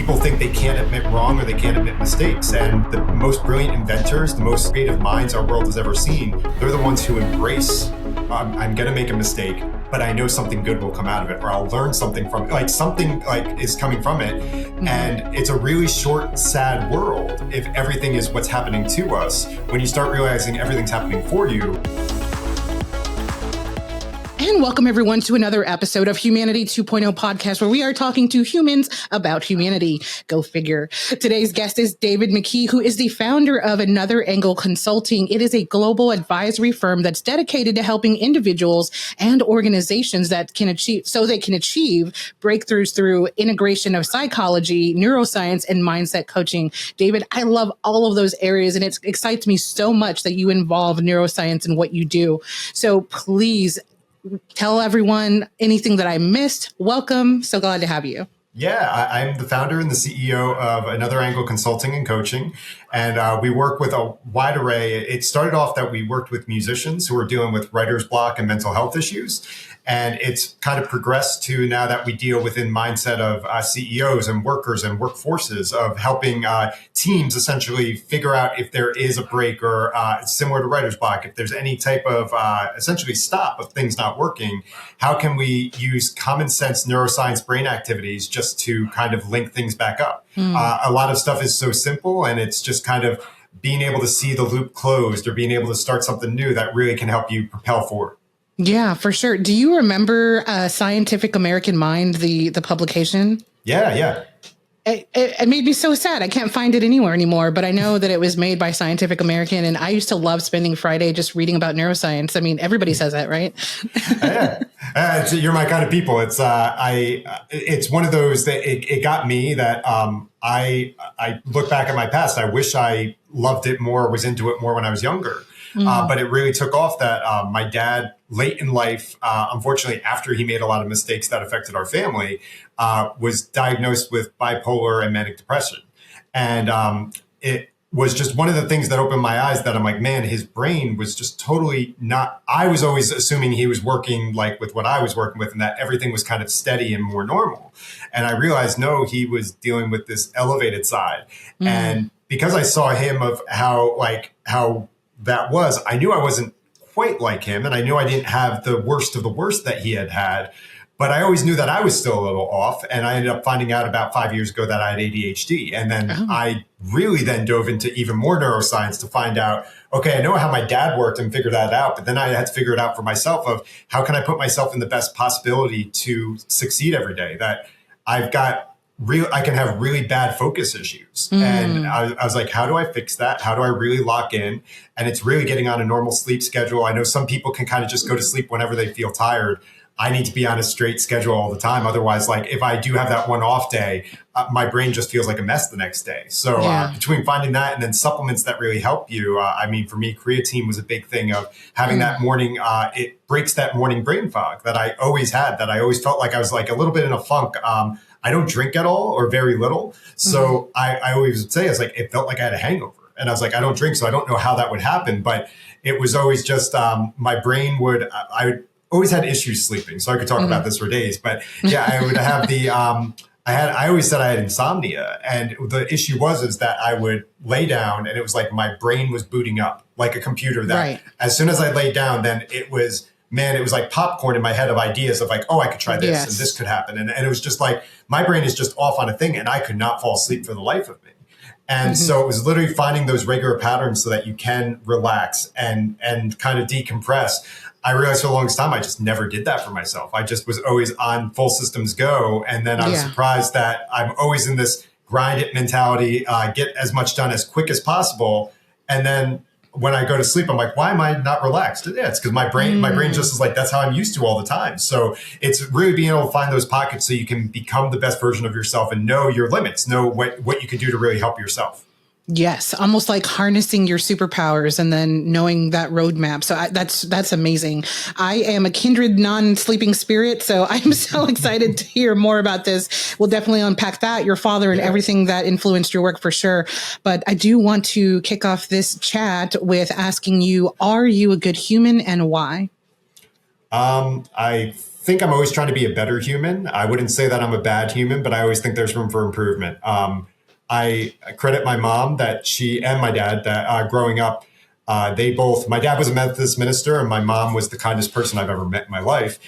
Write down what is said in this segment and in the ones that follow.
people think they can't admit wrong or they can't admit mistakes. And the most brilliant inventors, the most creative minds our world has ever seen, they're the ones who embrace, I'm going to make a mistake, but I know something good will come out of it, or I'll learn something from it, like something like is coming from it. Mm-hmm. And it's a really short, sad world if everything is what's happening to us. When you start realizing everything's happening for you. And welcome everyone to another episode of Humanity 2.0 podcast, where we are talking to humans about humanity. Go figure. Today's guest is David Mckee, who is the founder of Another Angle Consulting. It is a global advisory firm that's dedicated to helping individuals and organizations that can achieve breakthroughs through integration of psychology, neuroscience, and mindset coaching. David, I love all of those areas, and it excites me so much that you involve neuroscience in what you do. So please tell everyone anything that I missed. Welcome. So glad to have you. Yeah, I'm the founder and the CEO of Another Angle Consulting and Coaching. And we work with a wide array. It started off that we worked with musicians who are dealing with writer's block and mental health issues. And it's kind of progressed to now that we deal within mindset of CEOs and workers and workforces, of helping teams essentially figure out if there is a break or similar to writer's block, if there's any type of essentially stop of things not working, how can we use common sense neuroscience brain activities just to kind of link things back up? A lot of stuff is so simple, and it's just kind of being able to see the loop closed or being able to start something new that really can help you propel forward. Yeah, for sure. Do you remember Scientific American Mind, the publication? Yeah. It made me so sad. I can't find it anywhere anymore, but I know that it was made by Scientific American, and I used to love spending Friday just reading about neuroscience. I mean, everybody says that, right? Yeah. You're my kind of people. It's one of those that it got me that I look back at my past. I wish I loved it more, was into it more when I was younger. But it really took off that my dad, late in life, unfortunately, after he made a lot of mistakes that affected our family, was diagnosed with bipolar and manic depression. And it was just one of the things that opened my eyes that I'm like, man, his brain was just totally not, I was always assuming he was working like with what I was working with and that everything was kind of steady and more normal. And I realized, no, he was dealing with this elevated side. And because I saw him of how that was, I knew I wasn't quite like him, and I knew I didn't have the worst of the worst that he had, but I always knew that I was still a little off. And I ended up finding out about 5 years ago that I had ADHD. And then I really then dove into even more neuroscience to find out, okay, I know how my dad worked and figured that out, but then I had to figure it out for myself of how can I put myself in the best possibility to succeed every day, that I can have really bad focus issues. And I was like, how do I fix that? How do I really lock in? And it's really getting on a normal sleep schedule. I know some people can kind of just go to sleep whenever they feel tired. I need to be on a straight schedule all the time. Otherwise, like if I do have that one off day, my brain just feels like a mess the next day. So between finding that and then supplements that really help you, for me, creatine was a big thing of having that morning. It breaks that morning brain fog that I always had, that I always felt like I was like a little bit in a funk. I don't drink at all or very little. So I always would say, it's like, it felt like I had a hangover. And I was like, I don't drink, so I don't know how that would happen. But it was always just my brain I always had issues sleeping. So I could talk about this for days. But yeah, I would have I always said I had insomnia. And the issue is that I would lay down and it was like my brain was booting up like a computer that as soon as I laid down, then it was like popcorn in my head of ideas of like, oh, I could try this and this could happen. And it was just like, my brain is just off on a thing and I could not fall asleep for the life of me. And so it was literally finding those regular patterns so that you can relax and kind of decompress. I realized for the longest time, I just never did that for myself. I just was always on full systems go. And then I was surprised that I'm always in this grind it mentality, get as much done as quick as possible. And then when I go to sleep, I'm like, why am I not relaxed? Yeah, it's because my brain just is like, that's how I'm used to all the time. So it's really being able to find those pockets so you can become the best version of yourself and know your limits, know what you can do to really help yourself. Yes, almost like harnessing your superpowers and then knowing that roadmap. So that's amazing. I am a kindred non-sleeping spirit, so I'm so excited to hear more about this. We'll definitely unpack that, your father and everything that influenced your work for sure. But I do want to kick off this chat with asking you, are you a good human and why? I think I'm always trying to be a better human. I wouldn't say that I'm a bad human, but I always think there's room for improvement. I credit my mom that she and my dad that growing up, my dad was a Methodist minister and my mom was the kindest person I've ever met in my life.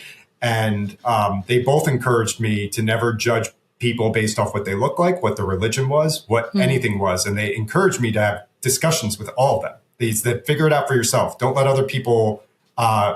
And they both encouraged me to never judge people based off what they look like, what their religion was, what anything was. And they encouraged me to have discussions with all of them. That figure it out for yourself. Don't let other people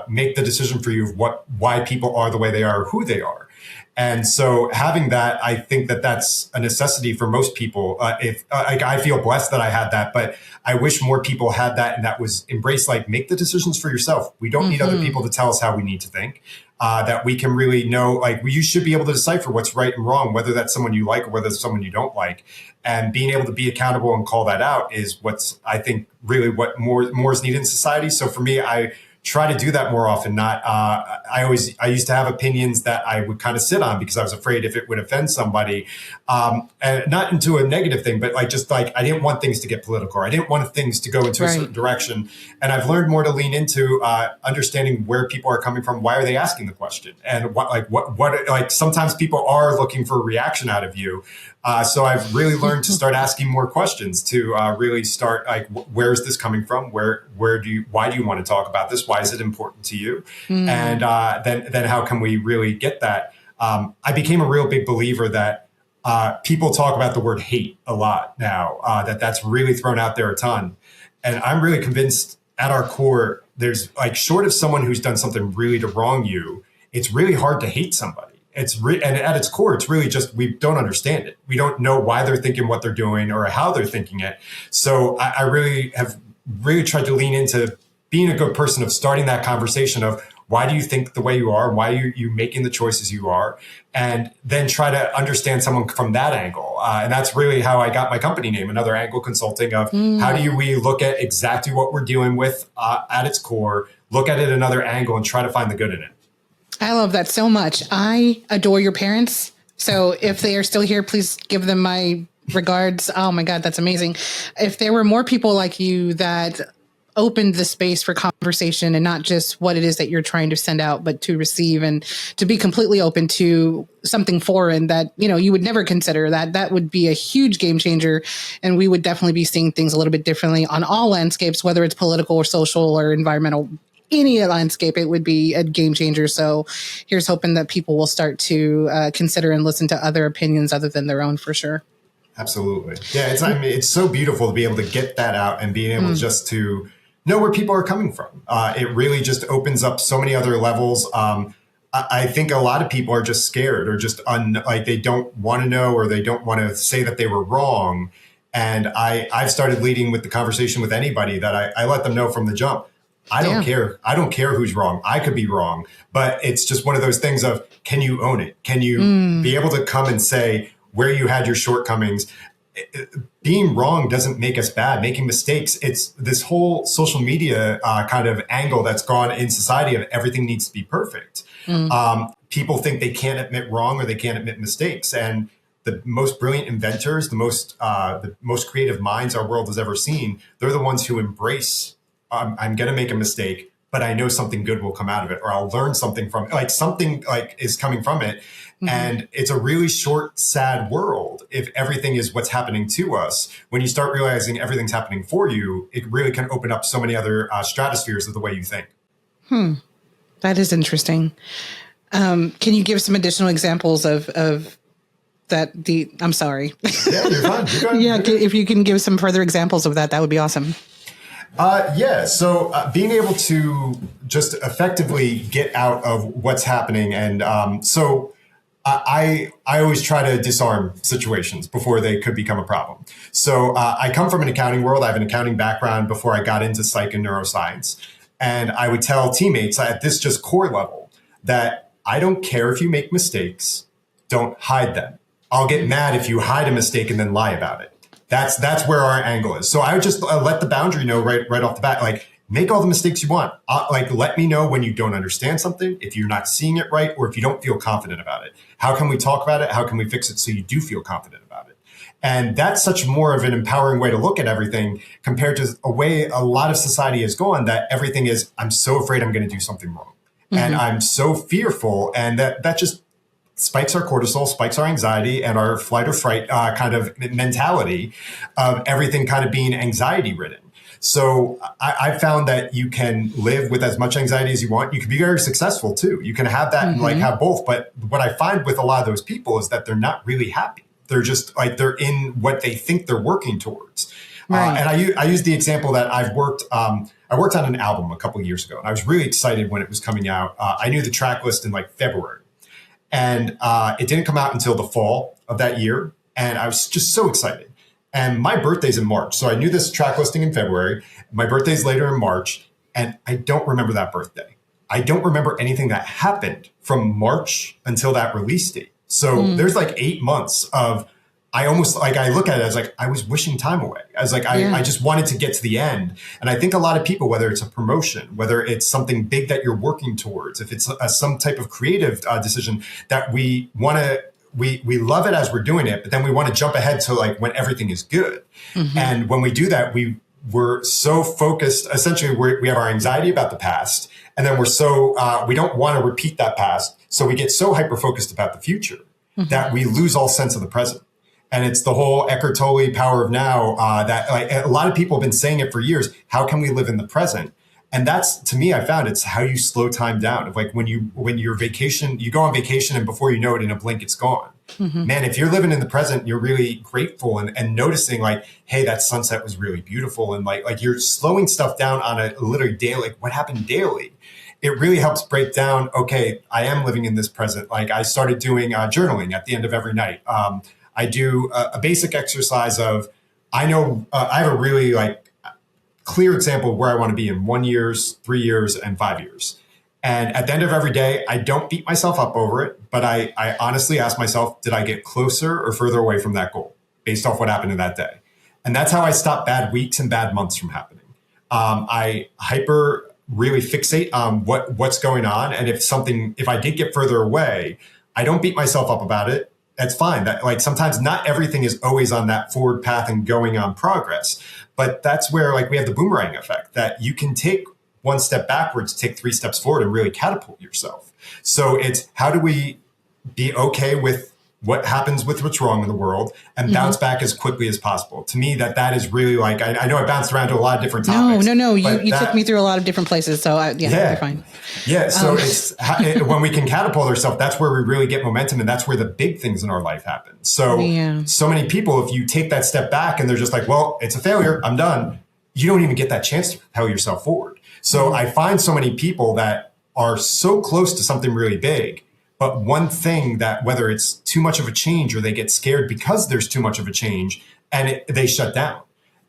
make the decision for you of why people are the way they are, or who they are. And so having that, I think that that's a necessity for most people. I feel blessed that I had that, but I wish more people had that and that was embraced, like make the decisions for yourself. We don't need other people to tell us how we need to think. That we can really know, like you should be able to decipher what's right and wrong, whether that's someone you like or whether it's someone you don't like. And being able to be accountable and call that out is what's, I think, really what more is needed in society. So for me, I try to do that more often. I used to have opinions that I would kind of sit on because I was afraid if it would offend somebody, and not into a negative thing, but I didn't want things to get political. Or I didn't want things to go into a certain direction. And I've learned more to lean into understanding where people are coming from. Why are they asking the question? And what sometimes people are looking for a reaction out of you. So I've really learned to start asking more questions to really start where is this coming from? Why do you want to talk about this? Why is it important to you? And then how can we really get that? I became a real big believer that people talk about the word hate a lot now, that's really thrown out there a ton. And I'm really convinced at our core, there's short of someone who's done something really to wrong you, it's really hard to hate somebody. And at its core, it's really just we don't understand it. We don't know why they're thinking what they're doing or how they're thinking it. So I really have tried to lean into being a good person of starting that conversation of why do you think the way you are? Why are you making the choices you are? And then try to understand someone from that angle. And that's really how I got my company name, Another Angle Consulting, of how do we look at exactly what we're dealing with at its core, look at it another angle and try to find the good in it. I love that so much. I adore your parents. So if they are still here, please give them my regards. Oh my God, that's amazing. If there were more people like you that opened the space for conversation and not just what it is that you're trying to send out, but to receive and to be completely open to something foreign that, you would never consider, that would be a huge game changer. And we would definitely be seeing things a little bit differently on all landscapes, whether it's political or social or environmental. Any landscape, it would be a game changer. So here's hoping that people will start to consider and listen to other opinions other than their own, for sure. Absolutely. Yeah, it's so beautiful to be able to get that out and being able just to know where people are coming from. It really just opens up so many other levels. I think a lot of people are just scared or just they don't want to know or they don't want to say that they were wrong. And I've started leading with the conversation with anybody that I let them know from the jump. I don't care. I don't care who's wrong. I could be wrong, but it's just one of those things of, can you own it? Can you be able to come and say where you had your shortcomings? Being wrong doesn't make us bad. Making mistakes, it's this whole social media kind of angle that's gone in society of everything needs to be perfect. People think they can't admit wrong or they can't admit mistakes. And the most brilliant inventors, the most creative minds our world has ever seen, they're the ones who embrace I'm going to make a mistake, but I know something good will come out of it, or I'll learn something from it. Something is coming from it. And it's a really short, sad world if everything is what's happening to us. When you start realizing everything's happening for you, it really can open up so many other stratospheres of the way you think. That is interesting. Can you give some additional examples of that? I'm sorry. Yeah, you're fine. You're good. Yeah, if you can give some further examples of that would be awesome. So being able to just effectively get out of what's happening. And I always try to disarm situations before they could become a problem. So I come from an accounting world. I have an accounting background before I got into psych and neuroscience. And I would tell teammates at this just core level that I don't care if you make mistakes, don't hide them. I'll get mad if you hide a mistake and then lie about it. That's where our angle is. So I would just let the boundary know right off the bat, make all the mistakes you want. Let me know when you don't understand something, if you're not seeing it right, or if you don't feel confident about it. How can we talk about it? How can we fix it so you do feel confident about it? And that's such more of an empowering way to look at everything compared to a way a lot of society has gone that everything is, I'm so afraid I'm going to do something wrong. And I'm so fearful. And that just spikes our cortisol, spikes our anxiety and our flight or fright kind of mentality of everything kind of being anxiety ridden. So I found that you can live with as much anxiety as you want. You can be very successful too. You can have that and like have both. But what I find with a lot of those people is that they're not really happy. They're just like, they're in what they think they're working towards. Right. And I use the example that I worked on an album a couple of years ago, and I was really excited when it was coming out. I knew the track list in like February, and it didn't come out until the fall of that year. And I was just so excited. And my birthday's in March. So I knew this track listing in February. My birthday's later in March. And I don't remember that birthday. I don't remember anything that happened from March until that release date. So there's like 8 months of, I almost like, I look at it as like, I was wishing time away. I was like, I just wanted to get to the end. And I think a lot of people, whether it's a promotion, whether it's something big that you're working towards, if it's some type of creative decision that we want to, we love it as we're doing it, but then we want to jump ahead to like when everything is good. And when we do that, we're so focused, essentially we have our anxiety about the past, and then we're so, we don't want to repeat that past. So we get so hyper-focused about the future that we lose all sense of the present. And it's the whole Eckhart Tolle power of now, that like a lot of people have been saying it for years. How can we live in the present? And that's, to me, I found it's how you slow time down. Of like when you're vacation, you go on vacation and before you know it, in a blink, it's gone. Man, if you're living in the present, you're really grateful and noticing like, hey, that sunset was really beautiful. And like you're slowing stuff down on a literally daily, like what happened daily. It really helps break down, okay, I am living in this present. Like I started doing journaling at the end of every night. I do a basic exercise of, I know I have a really like clear example of where I want to be in 1 year, 3 years, and 5 years. And at the end of every day, I don't beat myself up over it, but I honestly ask myself, did I get closer or further away from that goal based off what happened in that day? And that's how I stop bad weeks and bad months from happening. I hyper really fixate on what's going on. And if I did get further away, I don't beat myself up about it. That's fine. That like sometimes not everything is always on that forward path and going on progress. But that's where like we have the boomerang effect that you can take one step backwards, take 3 steps forward and really catapult yourself. So it's how do we be okay with what happens with what's wrong in the world and bounce back as quickly as possible. To me, that is really like, I know I bounced around to a lot of different topics. No. You took me through a lot of different places. So you're fine. Yeah. So it's when we can catapult ourselves, that's where we really get momentum. And that's where the big things in our life happen. So, so many people, if you take that step back and they're just like, well, it's a failure, I'm done. You don't even get that chance to propel yourself forward. So I find so many people that are so close to something really big, but one thing that whether it's too much of a change or they get scared because there's too much of a change and they shut down.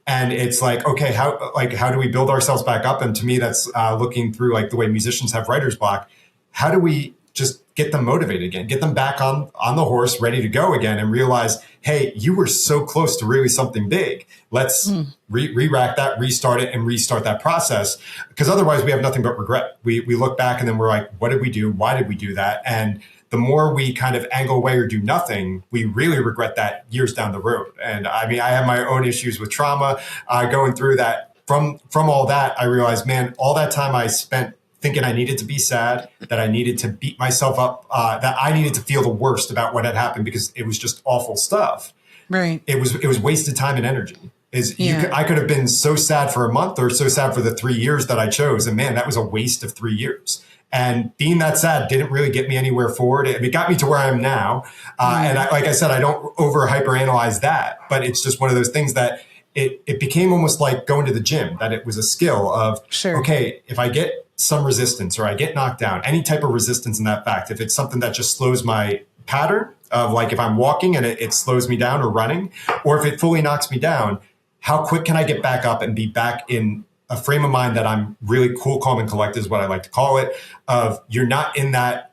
And it's like, okay, how do we build ourselves back up? And to me, that's looking through like the way musicians have writer's block. How do we just get them motivated again, get them back on the horse, ready to go again and realize, hey, you were so close to really something big. Let's re-rack that, restart it and restart that process. Because otherwise we have nothing but regret. We look back and then we're like, what did we do? Why did we do that? And the more we kind of angle away or do nothing, we really regret that years down the road. And I mean, I have my own issues with trauma going through that. From all that, I realized, man, all that time I spent thinking I needed to be sad, that I needed to beat myself up, that I needed to feel the worst about what had happened because it was just awful stuff. Right. It was wasted time and energy. I could have been so sad for a month or so sad for the 3 years that I chose. And man, that was a waste of 3 years. And being that sad didn't really get me anywhere forward. It got me to where I am now. And like I said, I don't over hyperanalyze that, but it's just one of those things that it became almost like going to the gym, that it was a skill of, okay, if I get some resistance or I get knocked down, any type of resistance in that fact, if it's something that just slows my pattern of like if I'm walking and it slows me down or running, or if it fully knocks me down, how quick can I get back up and be back in a frame of mind that I'm really cool, calm, and collected is what I like to call it, of you're not in that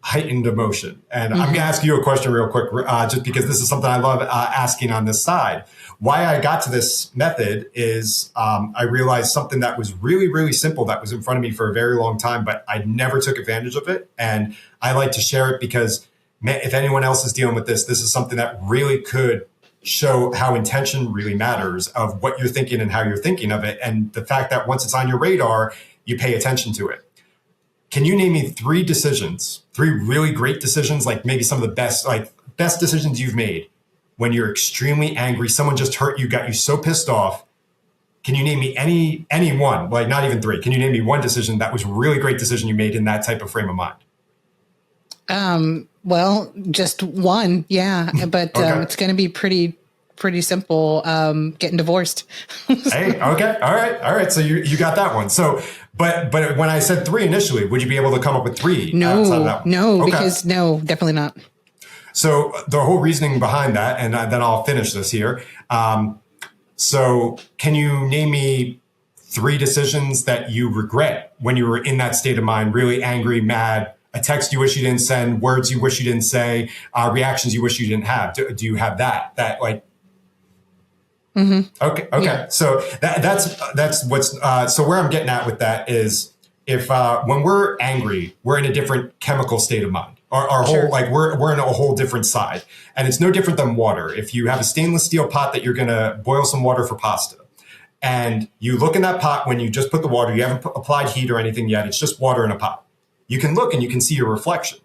heightened emotion. And I'm going to ask you a question real quick, just because this is something I love asking on this side. Why I got to this method is I realized something that was really, really simple that was in front of me for a very long time, but I never took advantage of it. And I like to share it because if anyone else is dealing with this is something that really could show how intention really matters of what you're thinking and how you're thinking of it. And the fact that once it's on your radar, you pay attention to it. can you name me three really great decisions, like maybe some of the best decisions you've made when you're extremely angry, someone just hurt you, got you so pissed off? Can you name me any one, like not even three? Can you name me one decision that was a really great decision you made in that type of frame of mind? Well, just one. Yeah. But Okay. it's going to be pretty simple. Getting divorced. Hey, okay. All right. So you got that one. So, but when I said three initially, would you be able to come up with three? Outside of that one? No, Okay. because no, definitely not. So the whole reasoning behind that, and then I'll finish this here. So can you name me three decisions that you regret when you were in that state of mind, really angry, mad, a text you wish you didn't send, words you wish you didn't say, reactions you wish you didn't have? Do you have that like? Mm-hmm. Okay. Yeah. So that's what's, so where I'm getting at with that is if, when we're angry, we're in a different chemical state of mind. Our Sure. whole, like we're in a whole different side, and it's no different than water. If you have a stainless steel pot that you're going to boil some water for pasta, and you look in that pot when you just put the water, you haven't applied heat or anything yet. It's just water in a pot. You can look and you can see your reflection.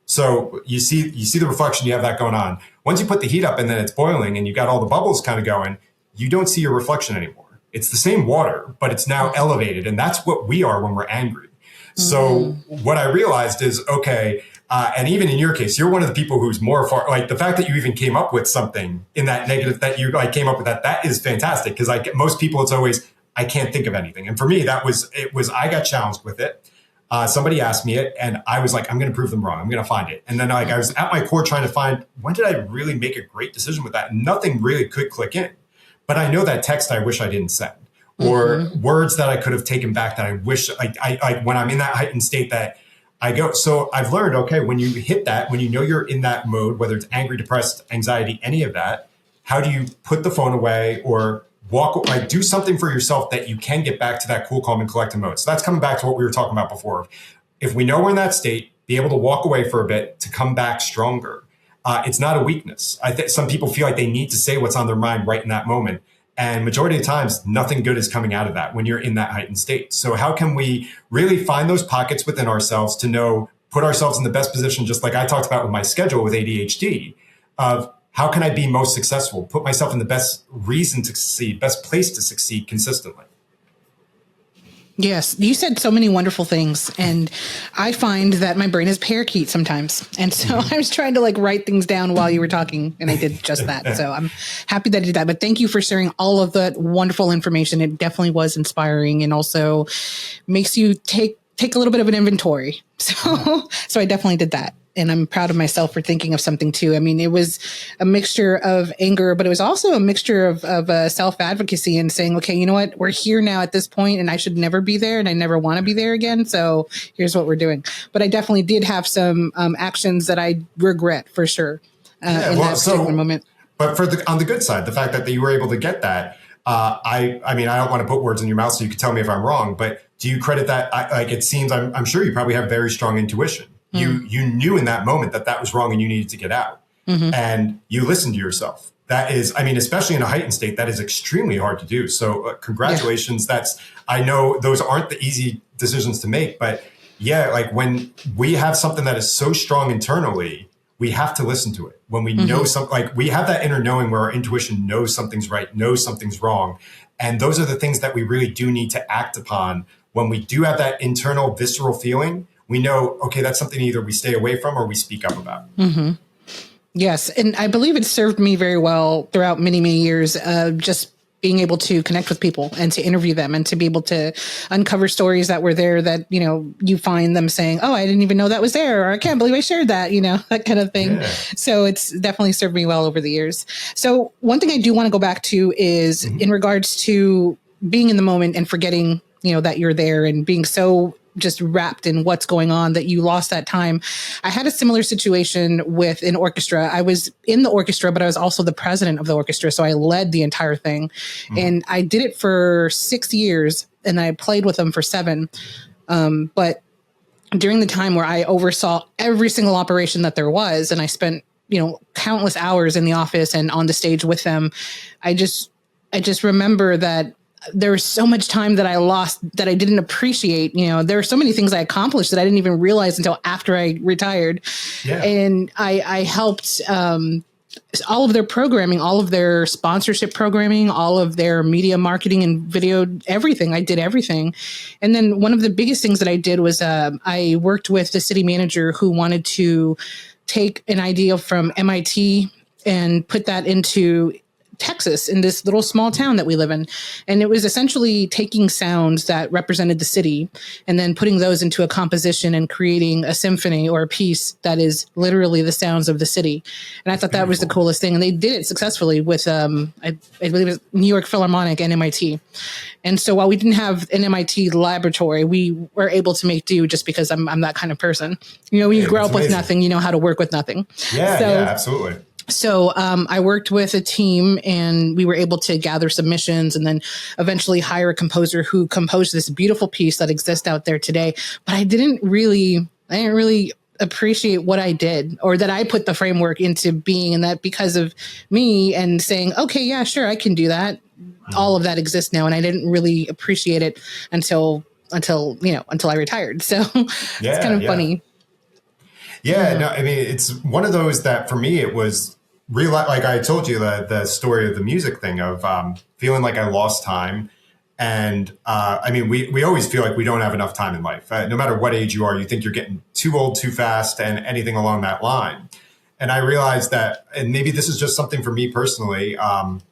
So you see the reflection, you have that going on. Once you put the heat up and then it's boiling and you got all the bubbles kind of going, you don't see your reflection anymore. It's the same water, but it's now elevated. And that's what we are when we're angry. So what I realized is, okay, and even in your case, you're one of the people who's more far, like the fact that you even came up with something in that negative, that you like came up with that is fantastic. Cause like most people, it's always, I can't think of anything. And for me, I got challenged with it. Somebody asked me it and I was like, I'm going to prove them wrong. I'm going to find it. And then like, I was at my core trying to find, when did I really make a great decision with that? Nothing really could click in, but I know that text I wish I didn't send, or words that I could have taken back that I wish I when I'm in that heightened state that I go. So I've learned, okay, when you hit that, when you know you're in that mode, whether it's angry, depressed, anxiety, any of that, how do you put the phone away or do something for yourself that you can get back to that cool, calm, and collected mode? So that's coming back to what we were talking about before. If we know we're in that state, be able to walk away for a bit to come back stronger. It's not a weakness. I think some people feel like they need to say what's on their mind right in that moment. And majority of times, nothing good is coming out of that when you're in that heightened state. So how can we really find those pockets within ourselves to put ourselves in the best position, just like I talked about with my schedule with ADHD, of how can I be most successful, put myself in the best reason to succeed, best place to succeed consistently. Yes, you said so many wonderful things, and I find that my brain is parakeet sometimes. And so I was trying to like write things down while you were talking, and I did just that. So I'm happy that I did that. But thank you for sharing all of that wonderful information. It definitely was inspiring, and also makes you take a little bit of an inventory. So I definitely did that. And I'm proud of myself for thinking of something too. I mean, it was a mixture of anger, but it was also a mixture of self-advocacy and saying, okay, you know what? We're here now at this point and I should never be there and I never want to be there again. So here's what we're doing. But I definitely did have some actions that I regret for sure in that particular moment. But on the good side, the fact that you were able to get that, I mean, I don't want to put words in your mouth so you can tell me if I'm wrong, but do you credit that? It seems, I'm sure you probably have very strong intuition. You knew in that moment that was wrong and you needed to get out, and you listened to yourself. That is, I mean, especially in a heightened state, that is extremely hard to do. So congratulations. Yeah. I know those aren't the easy decisions to make, but yeah, like when we have something that is so strong internally, we have to listen to it. When we know something, like we have that inner knowing where our intuition knows something's right, knows something's wrong. And those are the things that we really do need to act upon. When we do have that internal visceral feeling, we know, okay, that's something either we stay away from or we speak up about. Yes. And I believe it served me very well throughout many, many years of just being able to connect with people and to interview them and to be able to uncover stories that were there that, you know, you find them saying, oh, I didn't even know that was there, or I can't believe I shared that, you know, that kind of thing. Yeah. So it's definitely served me well over the years. So one thing I do want to go back to is in regards to being in the moment and forgetting, you know, that you're there and being so just wrapped in what's going on that you lost that time. I had a similar situation with an orchestra. I was in the orchestra, but I was also the president of the orchestra. So I led the entire thing and I did it for 6 years and I played with them for 7. But during the time where I oversaw every single operation that there was, and I spent, you know, countless hours in the office and on the stage with them, I just remember that there was so much time that I lost that I didn't appreciate. You know, there are so many things I accomplished that I didn't even realize until after I retired. Yeah. And I helped all of their programming, all of their sponsorship programming, all of their media marketing and video, everything. I did everything. And then one of the biggest things that I did was I worked with the city manager who wanted to take an idea from MIT and put that into Texas, in this little small town that we live in. And it was essentially taking sounds that represented the city and then putting those into a composition and creating a symphony or a piece that is literally the sounds of the city. And I thought that was the coolest thing. And they did it successfully with, I believe it was New York Philharmonic and MIT. And so while we didn't have an MIT laboratory, we were able to make do just because I'm that kind of person. You know, when you grow up with nothing, you know how to work with nothing. Yeah, yeah, absolutely. So I worked with a team and we were able to gather submissions and then eventually hire a composer who composed this beautiful piece that exists out there today. But I didn't really appreciate what I did, or that I put the framework into being, and that because of me and saying, okay, yeah, sure, I can do that. All of that exists now. And I didn't really appreciate it until I retired. So it's kind of funny. Yeah, no, I mean, it's one of those that for me, it was real. Like I told you, the story of the music thing of feeling like I lost time. And I mean, we always feel like we don't have enough time in life. No matter what age you are, you think you're getting too old too fast and anything along that line. And I realized that, and maybe this is just something for me personally,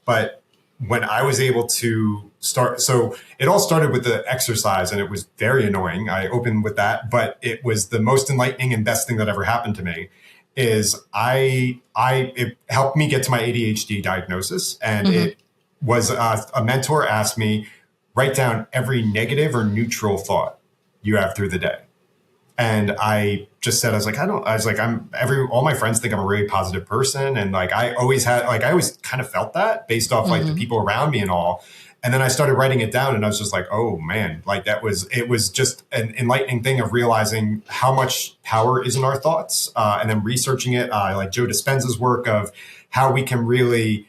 but when I was able to start, so it all started with the exercise and it was very annoying. I opened with that, but it was the most enlightening and best thing that ever happened to me. Is it helped me get to my ADHD diagnosis. And it was a mentor asked me, write down every negative or neutral thought you have through the day. And I just said, all my friends think I'm a really positive person. And like, I always kind of felt that based off like the people around me and all. And then I started writing it down and I was just like, oh man, like it was just an enlightening thing of realizing how much power is in our thoughts. And then researching it, like Joe Dispenza's work of how we can really,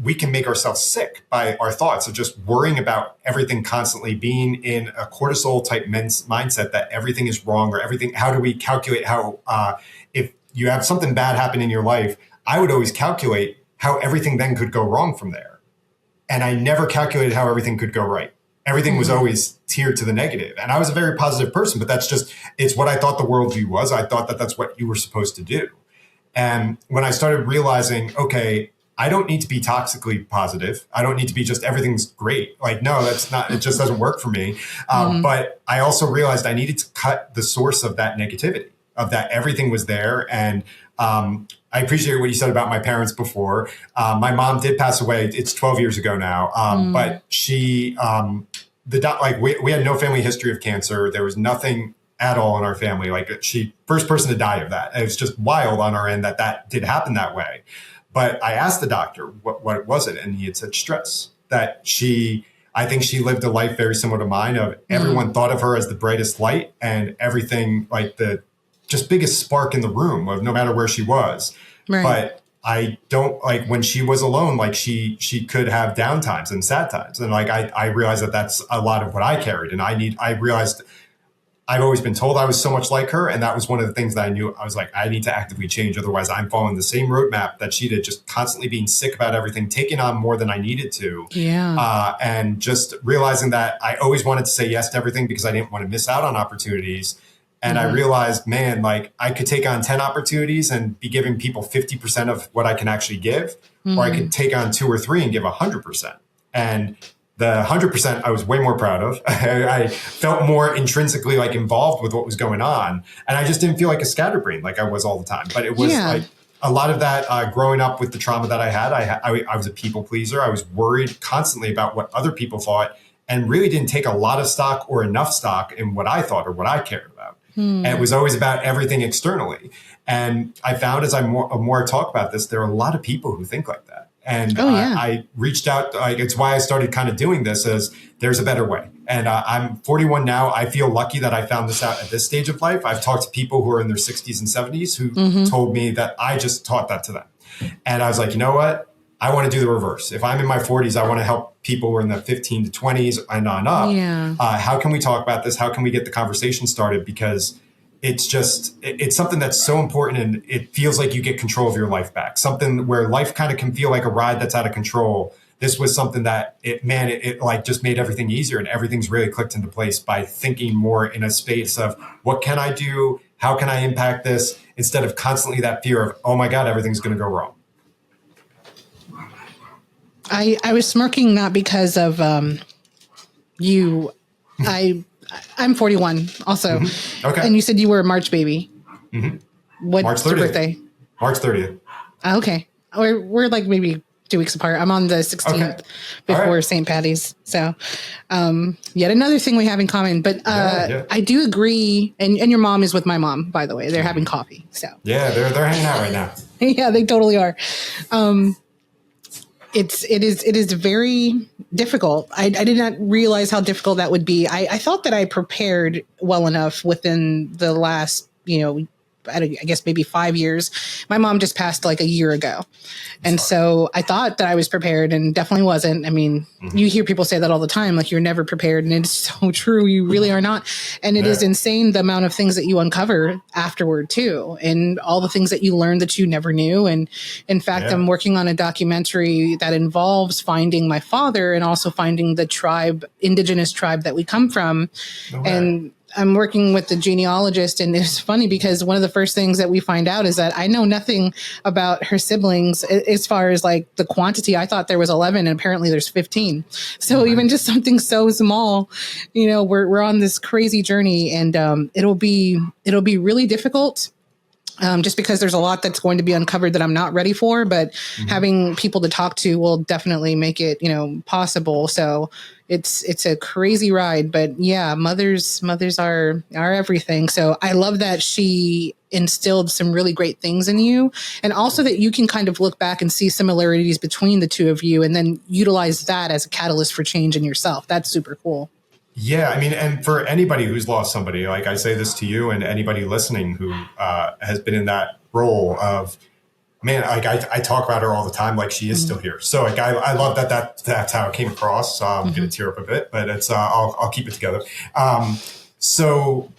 we can make ourselves sick by our thoughts of just worrying about everything constantly, being in a cortisol type mindset that everything is wrong or everything. How do we calculate how, if you have something bad happen in your life, I would always calculate how everything then could go wrong from there. And I never calculated how everything could go right. Everything was always tiered to the negative. And I was a very positive person, but it's what I thought the worldview was. I thought that that's what you were supposed to do. And when I started realizing, okay, I don't need to be toxically positive. I don't need to be just everything's great. Like, no, that's not, it just doesn't work for me. But I also realized I needed to cut the source of that negativity, of that everything was there. And I appreciate what you said about my parents before. My mom did pass away. It's 12 years ago now. But she, we had no family history of cancer. There was nothing at all in our family. Like first person to die of that. It was just wild on our end that did happen that way. But I asked the doctor, what was it? And he had said stress. That I think she lived a life very similar to mine of everyone thought of her as the brightest light and everything like the just biggest spark in the room of no matter where she was. Right. But I don't like when she was alone, like she could have down times and sad times. And like, I realized that that's a lot of what I carried. And I realized I've always been told I was so much like her. And that was one of the things that I knew. I was like, I need to actively change. Otherwise I'm following the same roadmap that she did, just constantly being sick about everything, taking on more than I needed to. Yeah. And just realizing that I always wanted to say yes to everything because I didn't want to miss out on opportunities. And I realized, man, like I could take on 10 opportunities and be giving people 50% of what I can actually give, or I could take on 2 or 3 and give 100%. And the 100% I was way more proud of. I felt more intrinsically like involved with what was going on. And I just didn't feel like a scatterbrain like I was all the time. But it was like a lot of that growing up with the trauma that I had. I was a people pleaser. I was worried constantly about what other people thought and really didn't take a lot of stock or enough stock in what I thought or what I cared about. And it was always about everything externally. And I found as I more talk about this, there are a lot of people who think like that. And I reached out, it's why I started kind of doing this as there's a better way. And I'm 41 now. I feel lucky that I found this out at this stage of life. I've talked to people who are in their 60s and 70s who told me that I just taught that to them. And I was like, you know what? I want to do the reverse. If I'm in my 40s, I want to help people who are in the 15 to 20s and on up. Yeah. How can we talk about this? How can we get the conversation started? Because it's something that's so important, and it feels like you get control of your life back. Something where life kind of can feel like a ride that's out of control. This was something that it like just made everything easier, and everything's really clicked into place by thinking more in a space of what can I do? How can I impact this? Instead of constantly that fear of, oh my God, everything's going to go wrong. I was smirking not because of you. I'm 41 also. Mm-hmm. Okay. And you said you were a March baby. Mm-hmm. What's your birthday? March 30th. Okay. We're like maybe 2 weeks apart. I'm on the 16th before St. Patty's. So yet another thing we have in common. But I do agree. And your mom is with my mom, by the way. They're having coffee. So yeah, they're hanging out right now. Yeah, they totally are. It is very difficult. I did not realize how difficult that would be. I thought that I prepared well enough within the last, I guess maybe 5 years. My mom just passed like a year ago. And so I thought that I was prepared, and definitely wasn't. I mean, you hear people say that all the time, like you're never prepared. And it's so true. You really are not. And it is insane the amount of things that you uncover afterward too. And all the things that you learn that you never knew. And in fact, I'm working on a documentary that involves finding my father and also finding the indigenous tribe that we come from. And I'm working with the genealogist, and it's funny because one of the first things that we find out is that I know nothing about her siblings as far as like the quantity. I thought there was 11, and apparently there's 15. So even just something so small, we're on this crazy journey, and it'll be really difficult. Just because there's a lot that's going to be uncovered that I'm not ready for, but having people to talk to will definitely make it, possible. So it's a crazy ride, but yeah, mothers are everything. So I love that she instilled some really great things in you, and also that you can kind of look back and see similarities between the two of you and then utilize that as a catalyst for change in yourself. That's super cool. Yeah, I mean, and for anybody who's lost somebody, like I say this to you and anybody listening who has been in that role of, man, like I talk about her all the time, like she is still here. So like I love that's how it came across. I'm gonna tear up a bit, but it's I'll keep it together. So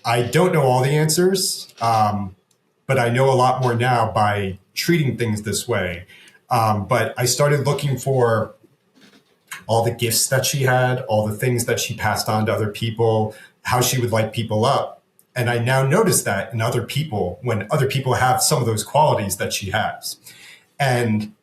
I don't know all the answers, but I know a lot more now by treating things this way. But I started looking for all the gifts that she had, all the things that she passed on to other people, how she would light people up. And I now notice that in other people, when other people have some of those qualities that she has. And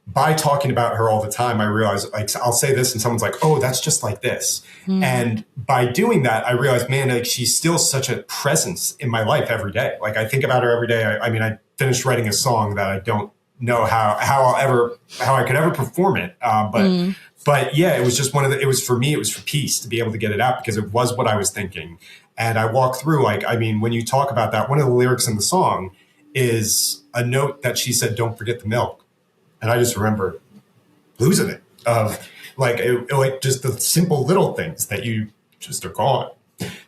by talking about her all the time, I realize, like, I'll say this and someone's like, oh, that's just like this. And by doing that, I realized, man, like she's still such a presence in my life every day. Like I think about her every day. I mean, I finished writing a song that I don't know how I could ever perform it. But yeah, it was just it was for me, it was for peace to be able to get it out because it was what I was thinking. And I walked through, like, I mean, when you talk about that, one of the lyrics in the song is a note that she said, don't forget the milk. And I just remember losing it of like just the simple little things that you just are gone.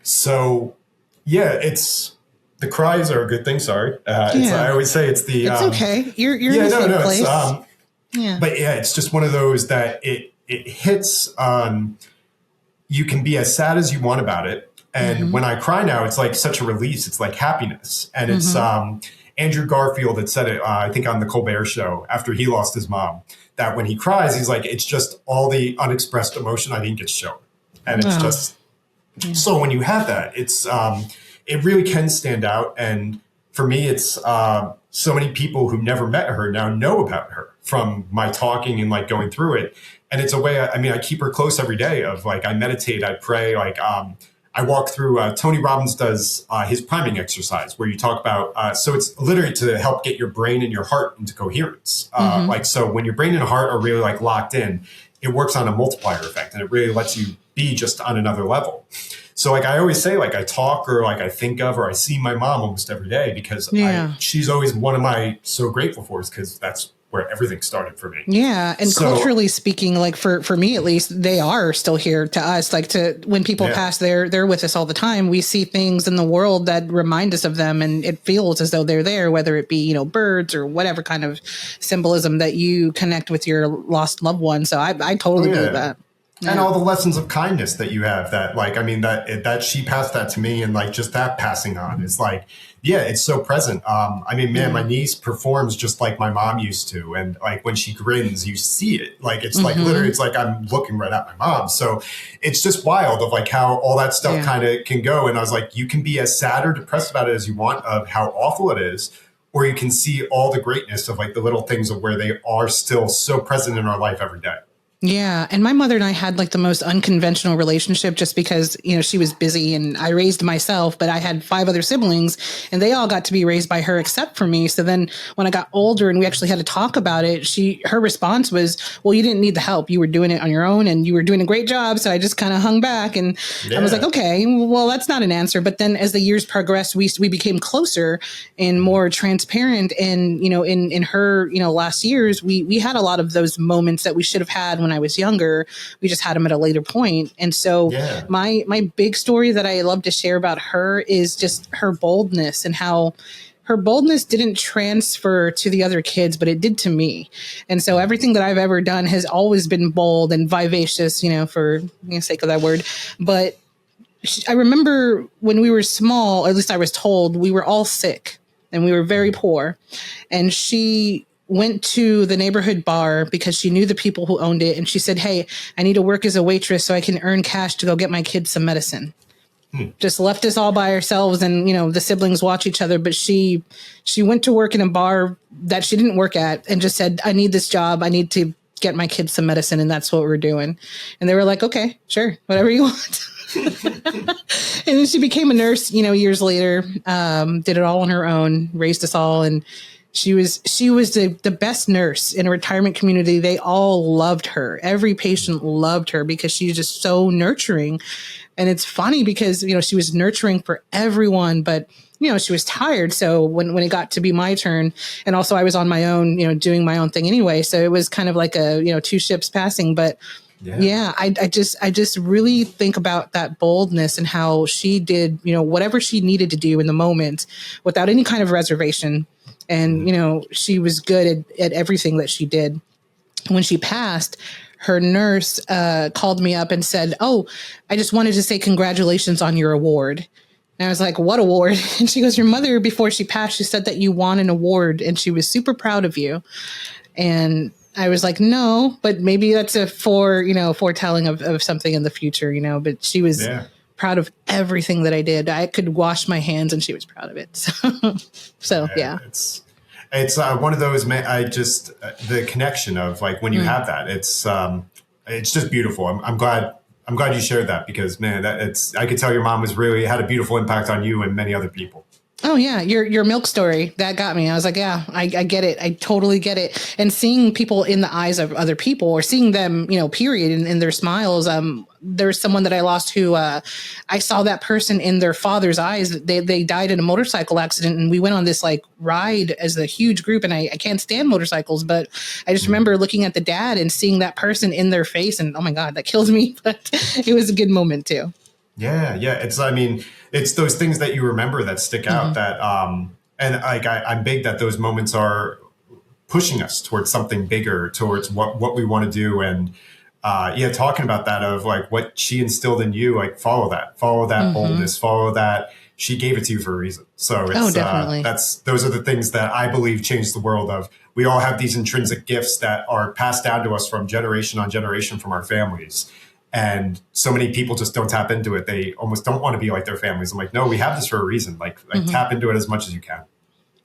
So yeah, the cries are a good thing. Sorry. I always say it's it's okay. You're in the same place. But yeah, it's just one of those that it hits on, you can be as sad as you want about it. And when I cry now, it's like such a release. It's like happiness. And it's Andrew Garfield that said it, I think on the Colbert Show, after he lost his mom, that when he cries, he's like, it's just all the unexpressed emotion I didn't get shown. And it's just, so when you have that, it's, it really can stand out. And for me, it's so many people who never met her now know about her from my talking and like going through it. And it's a way, I keep her close every day of like, I meditate, I pray, like, I walk through, Tony Robbins does his priming exercise where you talk about, so it's literally to help get your brain and your heart into coherence. Like, so when your brain and heart are really like locked in, it works on a multiplier effect and it really lets you be just on another level. So like I always say, like I talk or like I think of or I see my mom almost every day because she's always one of my so grateful for is because that's where everything started for me. Yeah. And So, culturally speaking, like for me, at least, they are still here to us. Like when people pass, they're with us all the time. We see things in the world that remind us of them, and it feels as though they're there, whether it be, you know, birds or whatever kind of symbolism that you connect with your lost loved one. So I totally believe that. Yeah. And all the lessons of kindness that you have, that like, I mean, that she passed that to me, and like just that passing on is like, yeah, it's so present. I mean, man, my niece performs just like my mom used to. And like when she grins, you see it. Like, it's like literally, it's like I'm looking right at my mom. So it's just wild of like how all that stuff kind of can go. And I was like, you can be as sad or depressed about it as you want of how awful it is, or you can see all the greatness of like the little things of where they are still so present in our life every day. Yeah. And my mother and I had like the most unconventional relationship, just because, you know, she was busy and I raised myself, but I had 5 other siblings and they all got to be raised by her except for me. So then when I got older and we actually had to talk about it, her response was, well, you didn't need the help. You were doing it on your own and you were doing a great job. So I just kind of hung back, and I was like, okay, well, that's not an answer. But then as the years progressed, we became closer and more transparent. And, you know, in her, you know, last years, we had a lot of those moments that we should have had when I was younger. We just had them at a later point. And so my big story that I love to share about her is just her boldness, and how her boldness didn't transfer to the other kids, but it did to me. And so everything that I've ever done has always been bold and vivacious, you know, for the sake of that word. But I remember when we were small, or at least I was told, we were all sick and we were very poor. And she went to the neighborhood bar because she knew the people who owned it. And she said, hey, I need to work as a waitress so I can earn cash to go get my kids some medicine. Just left us all by ourselves, and, you know, the siblings watch each other. But she went to work in a bar that she didn't work at and just said, I need this job. I need to get my kids some medicine. And that's what we're doing. And they were like, okay, sure, whatever you want. And then she became a nurse, you know, years later, did it all on her own, raised us all. And she was the best nurse in a retirement community. They all loved her. Every patient loved her because she's just so nurturing. And it's funny because, you know, she was nurturing for everyone, but, you know, she was tired. So when it got to be my turn, and also I was on my own, you know, doing my own thing anyway. So it was kind of like a, you know, 2 ships passing. But I just really think about that boldness and how she did, you know, whatever she needed to do in the moment without any kind of reservation. And, you know, she was good at everything that she did. When she passed, her nurse called me up and said, oh, I just wanted to say congratulations on your award. And I was like, what award? And she goes, your mother, before she passed, she said that you won an award and she was super proud of you. And I was like, no, but maybe that's a foretelling of something in the future, you know. But she was proud of everything that I did. I could wash my hands and she was proud of it. So yeah. It's one of those, the connection of like when you have that, it's just beautiful. I'm glad you shared that, because man, I could tell your mom had a beautiful impact on you and many other people. Oh yeah. Your milk story, that got me. I was like, yeah, I get it. I totally get it. And seeing people in the eyes of other people, or seeing them, you know, period, in their smiles. There's someone that I lost who, I saw that person in their father's eyes. They died in a motorcycle accident, and we went on this like ride as a huge group, and I can't stand motorcycles, but I just remember looking at the dad and seeing that person in their face, and oh my God, that kills me. But it was a good moment too. Yeah. It's those things that you remember that stick out, that, and like, I'm big that those moments are pushing us towards something bigger, towards what we want to do. And, talking about that, of like what she instilled in you, like follow that boldness, follow that. She gave it to you for a reason. So it's, definitely. Those are the things that I believe change the world. Of we all have these intrinsic gifts that are passed down to us from generation on generation from our families. And so many people just don't tap into it. They almost don't want to be like their families. I'm like, no, we have this for a reason. Like tap into it as much as you can.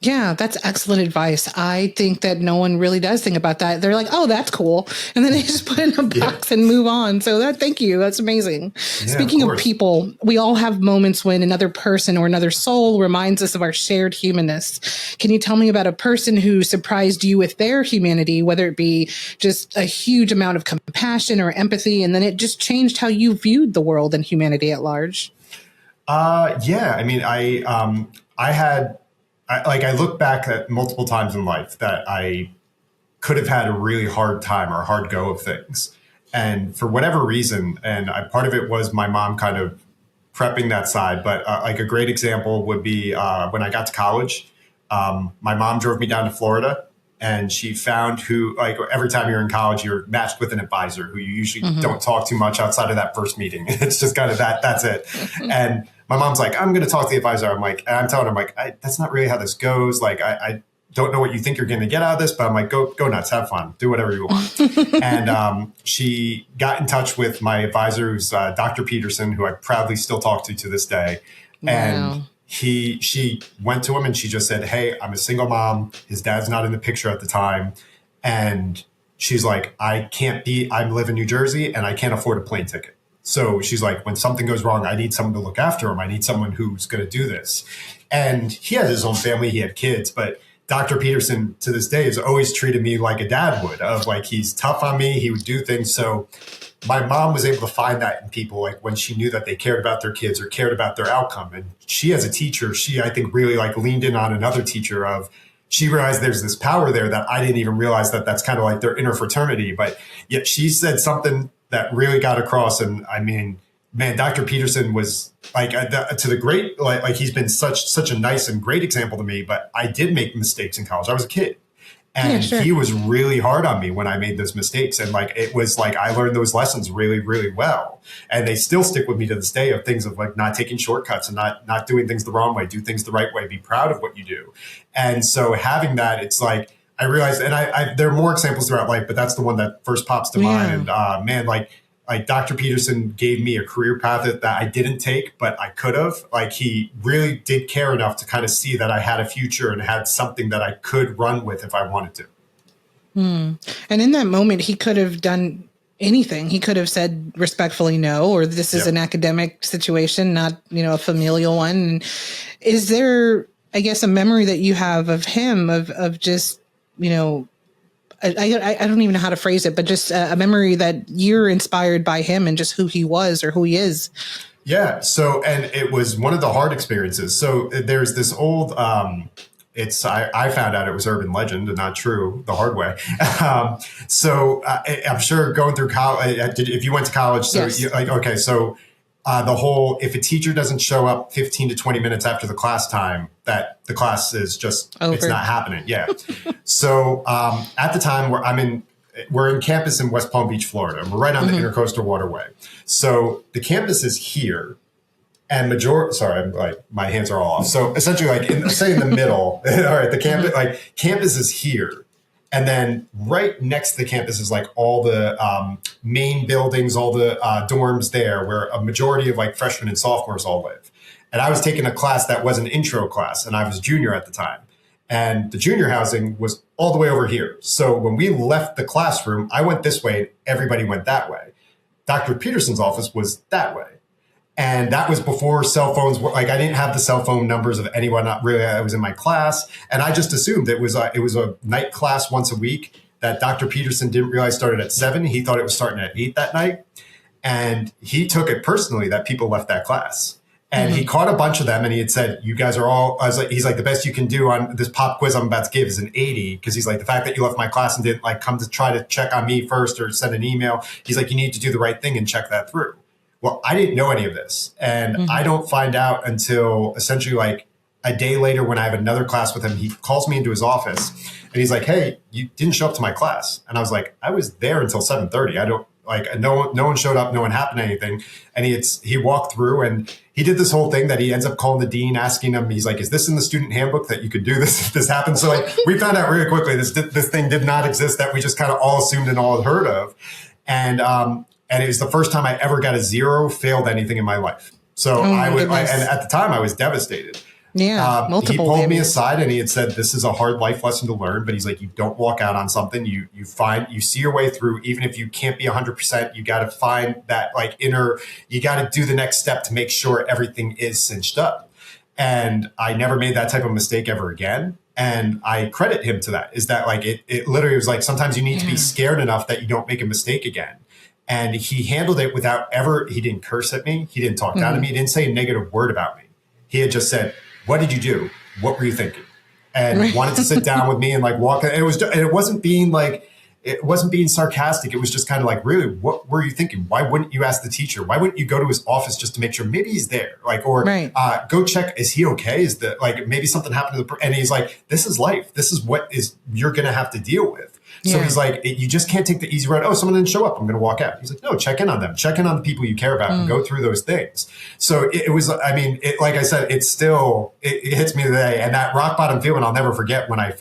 Yeah, that's excellent advice. I think that no one really does think about that. They're like, oh, that's cool. And then they just put it in a box and move on. So thank you. That's amazing. Yeah, Speaking of people, we all have moments when another person or another soul reminds us of our shared humanness. Can you tell me about a person who surprised you with their humanity, whether it be just a huge amount of compassion or empathy, and then it just changed how you viewed the world and humanity at large? I look back at multiple times in life that I could have had a really hard time or a hard go of things. And for whatever reason, part of it was my mom kind of prepping that side. But like a great example would be when I got to college, my mom drove me down to Florida, and she found like every time you're in college, you're matched with an advisor who you usually don't talk too much outside of that first meeting. It's just kind of that's it. And my mom's like, I'm going to talk to the advisor. I'm telling her, I'm like, that's not really how this goes. Like, I don't know what you think you're going to get out of this, but I'm like, go nuts, have fun, do whatever you want. And she got in touch with my advisor, who's Dr. Peterson, who I proudly still talk to this day. Wow. And she went to him and she just said, hey, I'm a single mom. His dad's not in the picture at the time. And she's like, I live in New Jersey and I can't afford a plane ticket. So she's like, when something goes wrong, I need someone to look after him. I need someone who's going to do this. And he has his own family. He had kids, but Dr. Peterson to this day has always treated me like a dad would, of like, he's tough on me. He would do things. So my mom was able to find that in people, like when she knew that they cared about their kids or cared about their outcome. And she, as a teacher, I think really like leaned in on another teacher of, she realized there's this power there that I didn't even realize that's kind of like their inner fraternity. But yet she said something that really got across. And I mean, man, Dr. Peterson was like to the great, like he's been such a nice and great example to me, but I did make mistakes in college. I was a kid. And he was really hard on me when I made those mistakes. And like, it was like, I learned those lessons really, really well. And they still stick with me to this day, of things of like not taking shortcuts and not doing things the wrong way, do things the right way, be proud of what you do. And so having that, it's like, I realized, and there are more examples throughout life, but that's the one that first pops to mind. And man, like Dr. Peterson gave me a career path that I didn't take, but I could have. Like, he really did care enough to kind of see that I had a future and had something that I could run with if I wanted to. And in that moment, he could have done anything. He could have said respectfully no, or this is an academic situation, not, a familial one. Is there, I guess, a memory that you have of him of just, I don't even know how to phrase it, but just a memory that you're inspired by him and just who he was or who he is? Yeah. So, and it was one of the hard experiences. So there's this old, I found out it was urban legend and not true the hard way. I'm sure going through college, if you went to college, so the whole, if a teacher doesn't show up 15 to 20 minutes after the class time, that the class is just, over. It's not happening. Yeah. So at the time we're in campus in West Palm Beach, Florida, and we're right on the Intercoastal Waterway. So the campus is here, and my hands are all off. So essentially, like in the middle, all right, the campus is here. And then right next to the campus is like all the main buildings, all the dorms there, where a majority of like freshmen and sophomores all live. And I was taking a class that was an intro class, and I was junior at the time. And the junior housing was all the way over here. So when we left the classroom, I went this way and everybody went that way. Dr. Peterson's office was that way. And that was before cell phones were, like, I didn't have the cell phone numbers of anyone not really I was in my class. And I just assumed it was a night class once a week that Dr. Peterson didn't realize started at 7. He thought it was starting at 8 that night. And he took it personally that people left that class. And he caught a bunch of them and he had said, you guys are all, he's like, the best you can do on this pop quiz I'm about to give is an 80. Cause he's like, the fact that you left my class and didn't like come to try to check on me first or send an email. He's like, you need to do the right thing and check that through. Well, I didn't know any of this. And I don't find out until essentially like a day later when I have another class with him. He calls me into his office and he's like, hey, you didn't show up to my class. And I was like, I was there until 7:30. No one showed up. No one happened to anything. And he walked through and he did this whole thing that he ends up calling the dean, asking him, he's like, is this in the student handbook that you could do this if this happened? So like we found out really quickly this thing did not exist, that we just kind of all assumed and all had heard of. And it was the first time I ever got a 0, failed anything in my life. So and at the time I was devastated. Yeah, he pulled me aside and he had said, this is a hard life lesson to learn, but he's like, you don't walk out on something. You see your way through, even if you can't be 100%, you got to find that like you got to do the next step to make sure everything is cinched up. And I never made that type of mistake ever again. And I credit him to that, is that like, it literally was like, sometimes you need to be scared enough that you don't make a mistake again. And he handled it he didn't curse at me. He didn't talk down to me. He didn't say a negative word about me. He had just said, what did you do? What were you thinking? and wanted to sit down with me and like walk. And it wasn't being sarcastic. It was just kind of like, really, what were you thinking? Why wouldn't you ask the teacher? Why wouldn't you go to his office just to make sure maybe he's there? Like, or go check, is he okay? Maybe something happened to and he's like, this is life. This is what you're going to have to deal with. So he's like, you just can't take the easy road. Oh, someone didn't show up, I'm going to walk out. He's like, no, check in on them. Check in on the people you care about and go through those things. So it was, I mean, like I said, it hits me today. And that rock bottom feeling, I'll never forget when I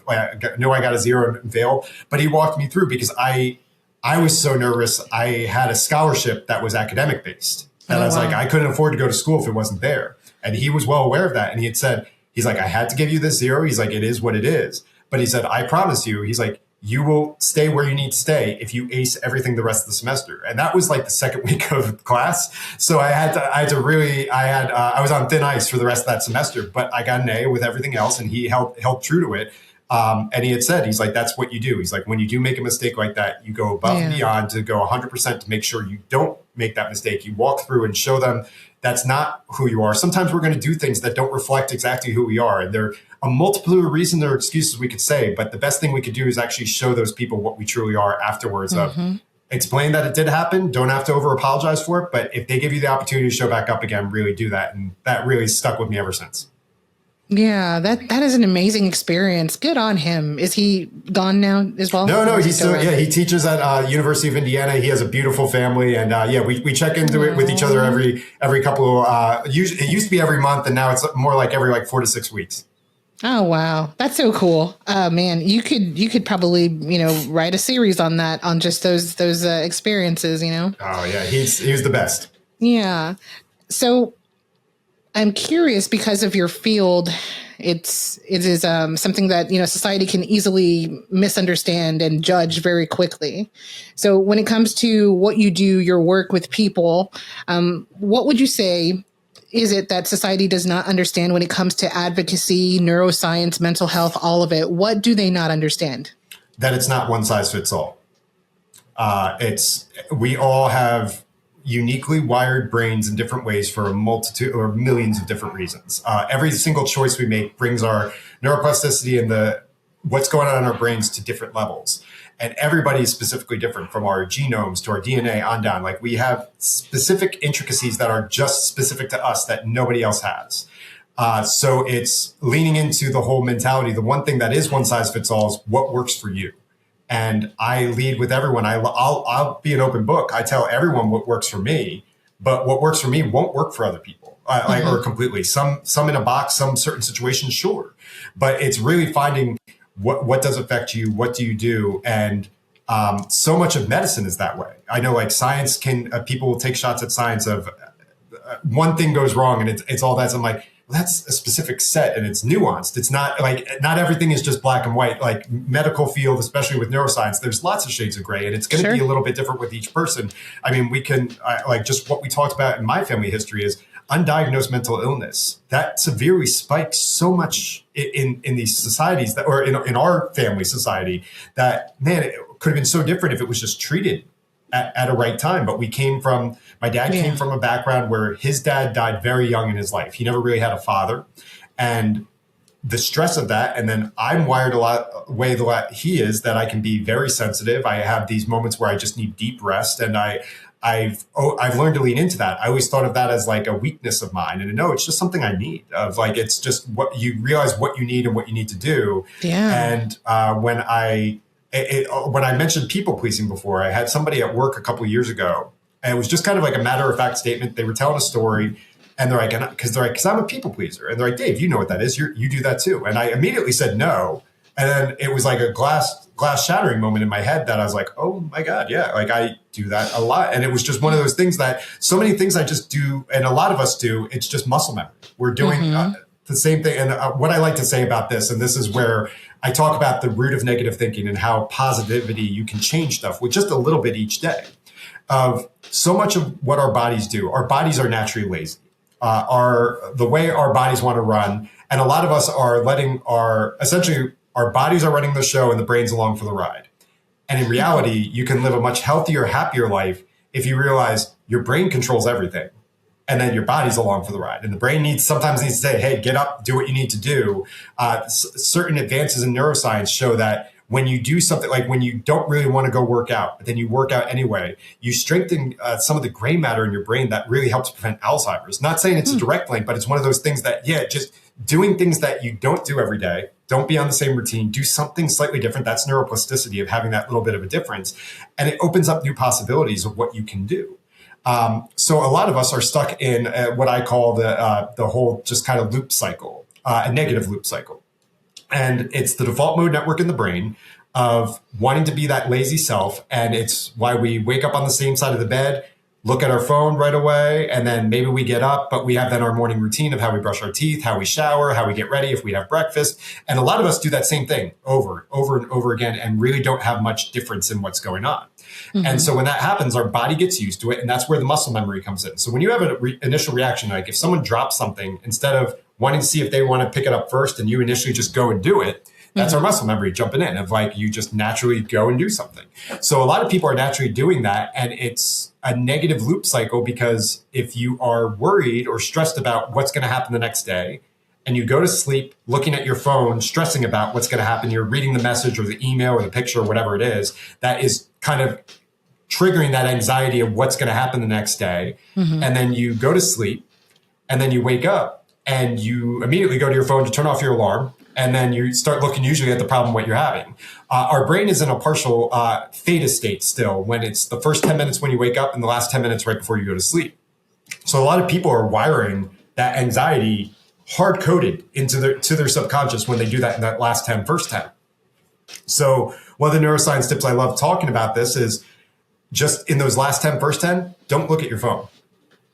knew I got a 0 and failed. But he walked me through because I was so nervous. I had a scholarship that was academic based. And I was like, I couldn't afford to go to school if it wasn't there. And he was well aware of that. And he had said, he's like, I had to give you this 0. He's like, it is what it is. But he said, I promise you, he's like, you will stay where you need to stay if you ace everything the rest of the semester. And that was like the second week of class. So I was on thin ice for the rest of that semester, but I got an A with everything else, and he held true to it. And he had said, he's like, that's what you do. He's like, when you do make a mistake like that, you go above and beyond to go 100% to make sure you don't make that mistake. You walk through and show them that's not who you are. Sometimes we're going to do things that don't reflect exactly who we are. And there are a multitude of reasons or excuses we could say, but the best thing we could do is actually show those people what we truly are afterwards. Explain that it did happen. Don't have to over apologize for it. But if they give you the opportunity to show back up again, really do that. And that really stuck with me ever since. Yeah, that is an amazing experience. Good on him. Is he gone now as well? No, he's still, he teaches at University of Indiana. He has a beautiful family, and we check into it with each other every couple. It used to be every month, and now it's more like every 4 to 6 weeks. Oh wow, that's so cool. Man, you could probably write a series on that, on just those experiences. Oh yeah, he's the best. Yeah. So I'm curious, because of your field, it is something that society can easily misunderstand and judge very quickly. So when it comes to what you do, your work with people, what would you say is it that society does not understand when it comes to advocacy, neuroscience, mental health, all of it? What do they not understand? That it's not one size fits all. We all have uniquely wired brains in different ways for a multitude or millions of different reasons. Every single choice we make brings our neuroplasticity and what's going on in our brains to different levels. And everybody is specifically different, from our genomes to our DNA on down. Like, we have specific intricacies that are just specific to us that nobody else has. So it's leaning into the whole mentality. The one thing that is one size fits all is what works for you. And I lead with everyone. I'll be an open book. I tell everyone what works for me, but what works for me won't work for other people, or completely. Some in a box, some certain situations, sure. But it's really finding what does affect you, what do you do, and so much of medicine is that way. I know, like, science can people will take shots at science of one thing goes wrong and it's all that. So I'm like, well, that's a specific set and it's nuanced. It's not not everything is just black and white. Like, medical field, especially with neuroscience, there's lots of shades of gray, and it's going to be a little bit different with each person. I mean, we can just what we talked about in my family history is undiagnosed mental illness that severely spikes so much in these societies or in our family society that, man, it could have been so different if it was just treated at a right time. But my dad came from a background where his dad died very young in his life. He never really had a father, and the stress of that. And then I'm wired the way he is, that I can be very sensitive. I have these moments where I just need deep rest, and I've learned to lean into that. I always thought of that as like a weakness of mine. And no, it's just something I need. It's just what you realize what you need and what you need to do. Yeah. And when I mentioned people pleasing before, I had somebody at work a couple of years ago, and it was just kind of like a matter of fact statement. They were telling a story, and they're like, because I'm a people pleaser. And they're like, Dave, you know what that is. You do that too. And I immediately said no. And then it was like a glass shattering moment in my head that I was like, oh my God, yeah, like I do that a lot. And it was just one of those things that so many things I just do, and a lot of us do, it's just muscle memory. We're doing the same thing. And what I like to say about this, and this is where I talk about the root of negative thinking and how positivity, you can change stuff with just a little bit each day. Of so much of what our bodies do, our bodies are naturally lazy. The way our bodies want to run, and a lot of us are letting our bodies are running the show and the brain's along for the ride. And in reality, you can live a much healthier, happier life if you realize your brain controls everything. and then your body's along for the ride. And the brain sometimes needs to say, hey, get up, do what you need to do. Certain advances in neuroscience show that when you do something, like when you don't really want to go work out, but then you work out anyway, you strengthen some of the gray matter in your brain that really helps prevent Alzheimer's. Not saying it's a direct link, but it's one of those things that, just doing things that you don't do every day. Don't be on the same routine. Do something slightly different. That's neuroplasticity, of having that little bit of a difference. And it opens up new possibilities of what you can do. So a lot of us are stuck in what I call the whole just kind of loop cycle, a negative loop cycle. And it's the default mode network in the brain of wanting to be that lazy self. And it's why we wake up on the same side of the bed, look at our phone right away, and then maybe we get up, but we have then our morning routine of how we brush our teeth, how we shower, how we get ready, if we have breakfast. And a lot of us do that same thing over and over again and really don't have much difference in what's going on. Mm-hmm. And so when that happens, our body gets used to it, and that's where the muscle memory comes in. So when you have an initial reaction, like if someone drops something, instead of wanting to see if they want to pick it up first and you initially just go and do it, that's our muscle memory jumping in, of like you just naturally go and do something. So a lot of people are naturally doing that, and it's a negative loop cycle, because if you are worried or stressed about what's going to happen the next day, and you go to sleep looking at your phone, stressing about what's going to happen, you're reading the message or the email or the picture or whatever it is, that is kind of triggering that anxiety of what's going to happen the next day. Mm-hmm. And then you go to sleep, and then you wake up and you immediately go to your phone to turn off your alarm. And then you start looking usually at the problem, what you're having. Our brain is in a partial theta state still, when it's the first 10 minutes when you wake up and the last 10 minutes right before you go to sleep. So a lot of people are wiring that anxiety hard-coded into their subconscious when they do that in that first 10. So one of the neuroscience tips I love talking about this is just in those first 10, don't look at your phone.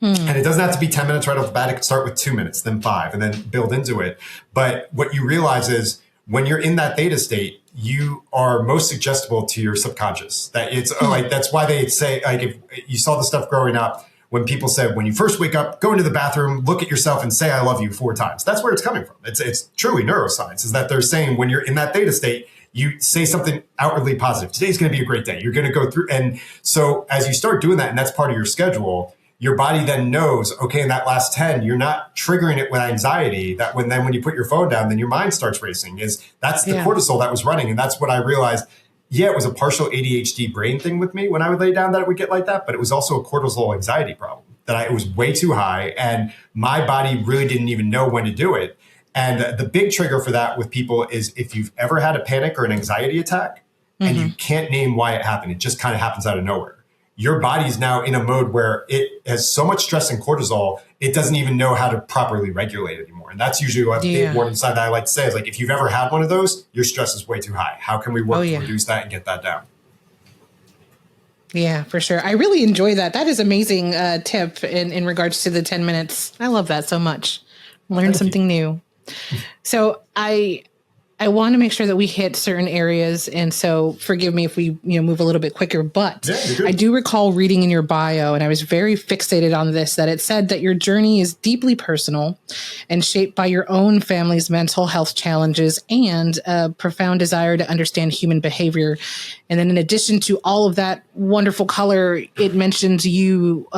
And it doesn't have to be 10 minutes right off the bat. It could start with 2 minutes, then 5, and then build into it. But what you realize is when you're in that theta state, you are most suggestible to your subconscious. That it's like, that's why they say, like, if you saw the stuff growing up, when people said, when you first wake up, go into the bathroom, look at yourself and say, I love you 4 times. That's where it's coming from. It's truly neuroscience, is that they're saying when you're in that theta state, you say something outwardly positive. Today's going to be a great day. You're going to go through. And so as you start doing that, and that's part of your schedule, your body then knows, okay, in that last 10, you're not triggering it with anxiety. That when you put your phone down, then your mind starts racing. That's the cortisol that was running. And that's what I realized. Yeah, it was a partial ADHD brain thing with me when I would lay down, that it would get like that. But it was also a cortisol anxiety problem, that it was way too high. And my body really didn't even know when to do it. And the big trigger for that with people is if you've ever had a panic or an anxiety attack, and you can't name why it happened, it just kind of happens out of nowhere. Your body's now in a mode where it has so much stress and cortisol, it doesn't even know how to properly regulate anymore. And that's usually what the warning sign that I like to say is, like, if you've ever had one of those, your stress is way too high. How can we work to reduce that and get that down? Yeah, for sure. I really enjoy that. That is amazing tip in regards to the 10 minutes. I love that so much. Learn something new. So I want to make sure that we hit certain areas. And so forgive me if we move a little bit quicker, but I do recall reading in your bio, and I was very fixated on this, that it said that your journey is deeply personal and shaped by your own family's mental health challenges and a profound desire to understand human behavior. And then in addition to all of that wonderful color, it mentions you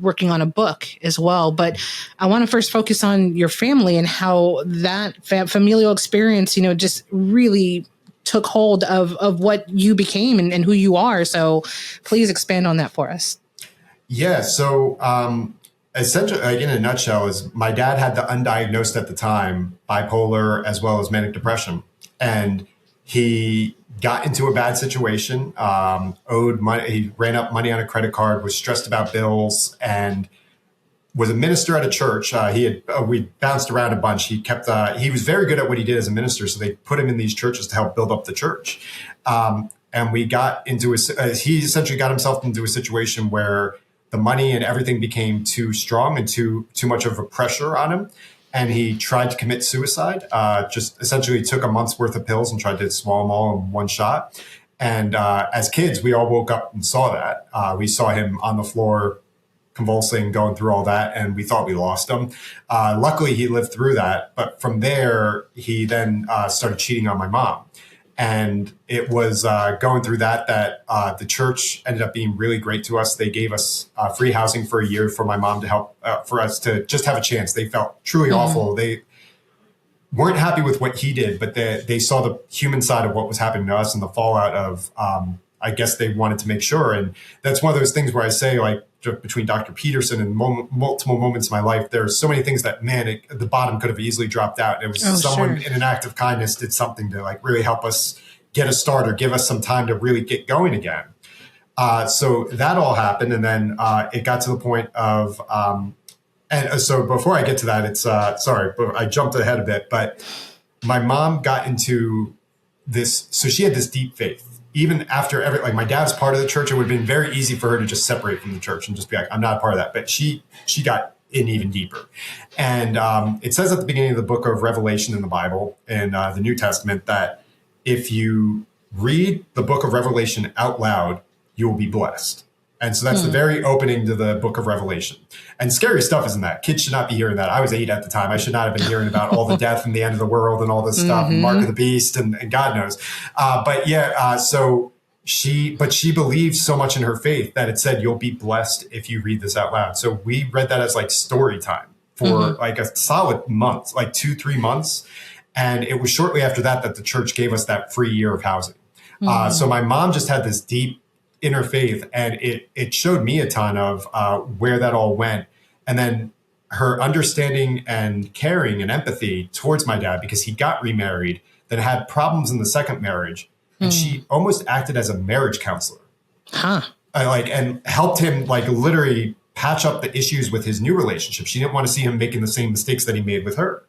working on a book as well. But I want to first focus on your family and how that familial experience, just really took hold of what you became and who you are. So please expand on that for us. Yeah. So essentially, like, in a nutshell, is my dad had the undiagnosed at the time bipolar as well as manic depression. And he got into a bad situation, owed money. He ran up money on a credit card, was stressed about bills, and was a minister at a church. We bounced around a bunch. He was very good at what he did as a minister. So they put him in these churches to help build up the church. And we got into he essentially got himself into a situation where the money and everything became too strong and too much of a pressure on him. And he tried to commit suicide, just essentially took a month's worth of pills and tried to swallow them all in one shot. And as kids, we all woke up and saw that. We saw him on the floor, convulsing, going through all that, and we thought we lost him. Luckily, he lived through that. But from there, he then started cheating on my mom. And it was going through that the church ended up being really great to us. They gave us free housing for a year for my mom to help for us to just have a chance. They felt truly awful. They weren't happy with what he did, but they saw the human side of what was happening to us and the fallout of, I guess they wanted to make sure. And that's one of those things where I say, like, between Dr. Peterson and multiple moments in my life, there's so many things that, man, the bottom could have easily dropped out. It was someone in an act of kindness did something to like really help us get a start or give us some time to really get going again. So that all happened. And then it got to the point of, and so before I get to that, it's, sorry, but I jumped ahead a bit, but my mom got into this. So she had this deep faith. Even after like my dad's part of the church, it would have been very easy for her to just separate from the church and just be like, I'm not a part of that. But she got in even deeper. And it says at the beginning of the book of Revelation in the Bible, in the New Testament, that if you read the book of Revelation out loud, you will be blessed. And so that's the very opening to the book of Revelation. And scary stuff isn't that. Kids should not be hearing that. I was 8 at the time. I should not have been hearing about all the death and the end of the world and all this stuff, and Mark of the Beast and God knows. So she believed so much in her faith that it said, you'll be blessed if you read this out loud. So we read that as like story time for like a solid month, like 2-3 months. And it was shortly after that the church gave us that free year of housing. So my mom just had this deep inner faith, and it showed me a ton of where that all went. And then her understanding and caring and empathy towards my dad, because he got remarried, then had problems in the second marriage. And she almost acted as a marriage counselor. And helped him like literally patch up the issues with his new relationship. She didn't want to see him making the same mistakes that he made with her.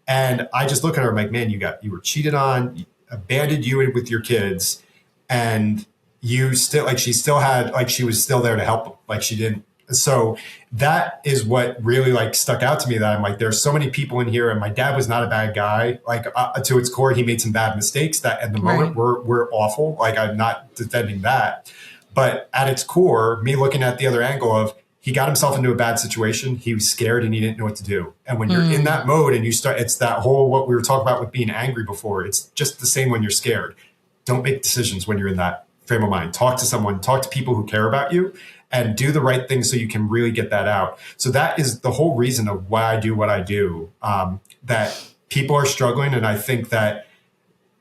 And I just look at her like, man, you were cheated on, abandoned you with your kids, and you still like, she still had, like, she was still there to help him. Like she didn't. So that is what really like stuck out to me, that I'm like, there's so many people in here, and my dad was not a bad guy. Like to its core, he made some bad mistakes that at the moment were awful. Like I'm not defending that, but at its core, me looking at the other angle of, he got himself into a bad situation. He was scared and he didn't know what to do. And when you're in that mode and you start, it's that whole, what we were talking about with being angry before. It's just the same when you're scared. Don't make decisions when you're in that frame of mind. Talk to someone, talk to people who care about you, and do the right thing so you can really get that out. So that is the whole reason of why I do what I do, that people are struggling. And I think that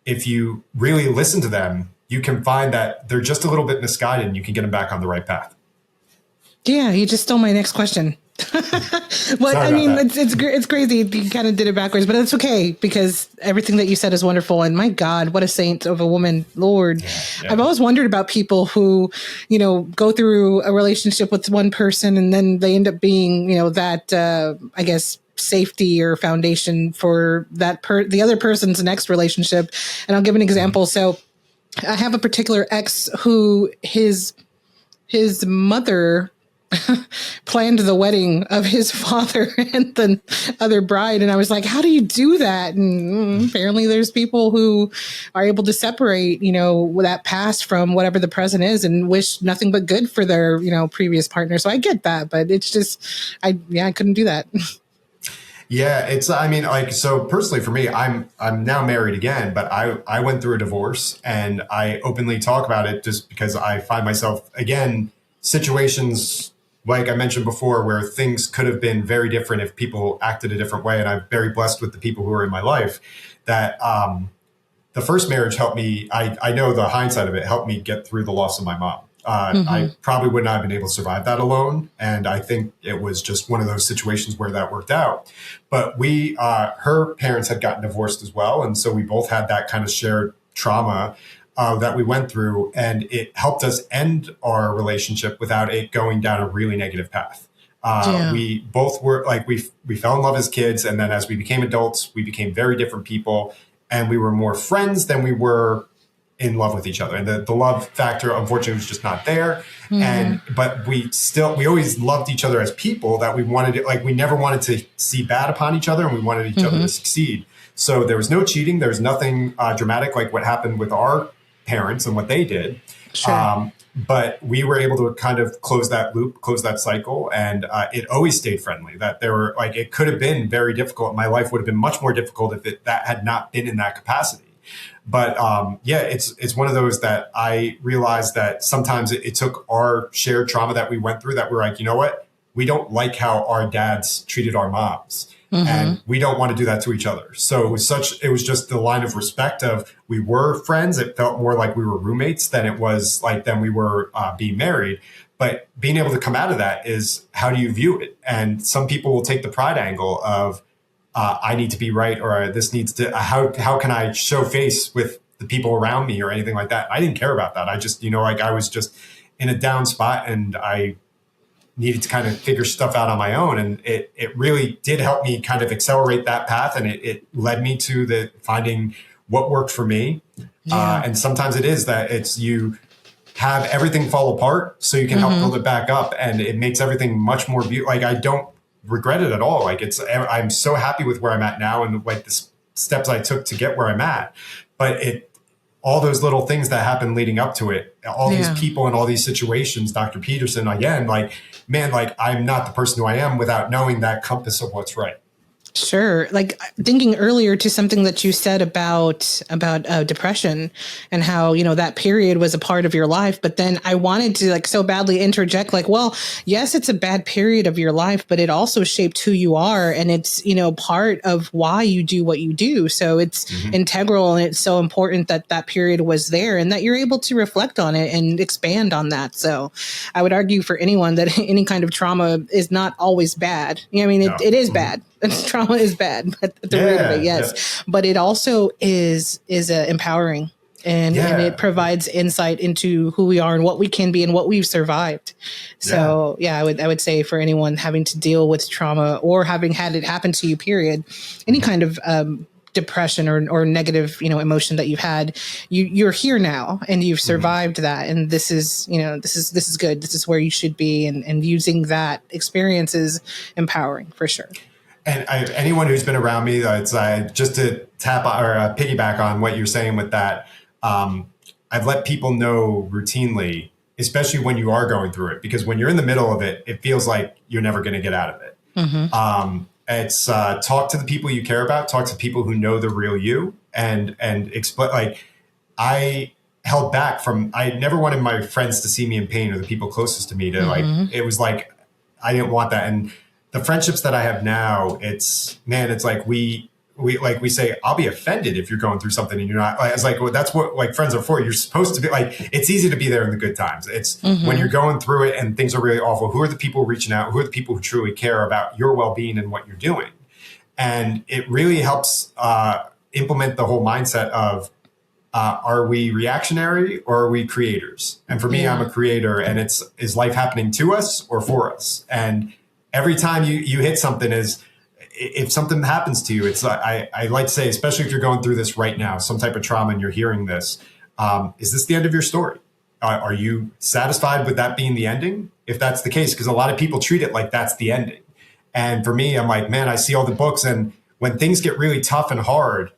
if you really listen to them, you can find that they're just a little bit misguided and you can get them back on the right path. Yeah, you just stole my next question. Well, I mean, it's crazy. You kind of did it backwards, but it's okay, because everything that you said is wonderful. And my God, what a saint of a woman, Lord. Yeah. I've always wondered about people who, go through a relationship with one person and then they end up being, that, I guess, safety or foundation for that the other person's next relationship. And I'll give an example. So I have a particular ex who his mother planned the wedding of his father and the other bride. And I was like, how do you do that? And apparently there's people who are able to separate, that past from whatever the present is and wish nothing but good for their, previous partner. So I get that, but it's just, I couldn't do that. Yeah, it's, I mean, like, so personally for me, I'm now married again, but I went through a divorce, and I openly talk about it just because I find myself, again, situations like I mentioned before, where things could have been very different if people acted a different way. And I'm very blessed with the people who are in my life, that the first marriage helped me. I know the hindsight of it helped me get through the loss of my mom. I probably would not have been able to survive that alone. And I think it was just one of those situations where that worked out. But her parents had gotten divorced as well. And so we both had that kind of shared trauma that we went through, and it helped us end our relationship without it going down a really negative path. We both were like, we fell in love as kids. And then as we became adults, we became very different people, and we were more friends than we were in love with each other. And the love factor, unfortunately, was just not there. But we always loved each other as people, that we wanted it. Like, we never wanted to see bad upon each other, and we wanted each other to succeed. So there was no cheating. There was nothing dramatic like what happened with our parents and what they did. Sure. But we were able to kind of close that loop, close that cycle. And it always stayed friendly. That there were, like, it could have been very difficult. My life would have been much more difficult if that had not been in that capacity. But yeah, it's one of those that I realized that sometimes it took our shared trauma that we went through that we're like, you know what? We don't like how our dads treated our moms. And we don't want to do that to each other. So it was just the line of respect of we were friends. It felt more like we were roommates than it was like then we were being married. But being able to come out of that is how do you view it? And some people will take the pride angle of I need to be right, or this needs to, how can I show face with the people around me or anything like that? I didn't care about that. I just, like I was just in a down spot and I needed to kind of figure stuff out on my own. And it really did help me kind of accelerate that path. And it led me to finding what worked for me. Yeah. And sometimes it is that it's you have everything fall apart so you can help build it back up. And it makes everything much more beautiful. Like I don't regret it at all. Like I'm so happy with where I'm at now and like the steps I took to get where I'm at. But all those little things that happened leading up to it, all these people and all these situations, Dr. Peterson, again, like, man, like I'm not the person who I am without knowing that compass of what's right. Sure. Like thinking earlier to something that you said about depression and how, that period was a part of your life. But then I wanted to like so badly interject like, well, yes, it's a bad period of your life, but it also shaped who you are. And it's, part of why you do what you do. So it's integral and it's so important that that period was there and that you're able to reflect on it and expand on that. So I would argue for anyone that any kind of trauma is not always bad. It is bad. Trauma is bad at the root of it, yes. Yeah. But it also is empowering and it provides insight into who we are and what we can be and what we've survived. So I would say for anyone having to deal with trauma or having had it happen to you, period, any kind of depression or negative, emotion that you've had, you're here now and you've survived that. And this is good. This is where you should be. And using that experience is empowering for sure. And anyone who's been around me, it's just to tap or piggyback on what you're saying with that. I've let people know routinely, especially when you are going through it, because when you're in the middle of it, it feels like you're never going to get out of it. It's talk to the people you care about, talk to people who know the real you, and explain. Like I held back I never wanted my friends to see me in pain or the people closest to me to like. It was like I didn't want that, and the friendships that I have now, it's like we say, I'll be offended if you're going through something and you're not. It's like, well, that's what like friends are for. You're supposed to be like, it's easy to be there in the good times. It's when you're going through it and things are really awful. Who are the people reaching out? Who are the people who truly care about your well-being and what you're doing? And it really helps implement the whole mindset of, are we reactionary or are we creators? And for me, I'm a creator, and is life happening to us or for us? And every time you hit something if something happens to you, it's I like to say, especially if you're going through this right now, some type of trauma and you're hearing this, is this the end of your story? Are you satisfied with that being the ending? If that's the case, because a lot of people treat it like that's the ending. And for me, I'm like, man, I see all the books, and when things get really tough and hard,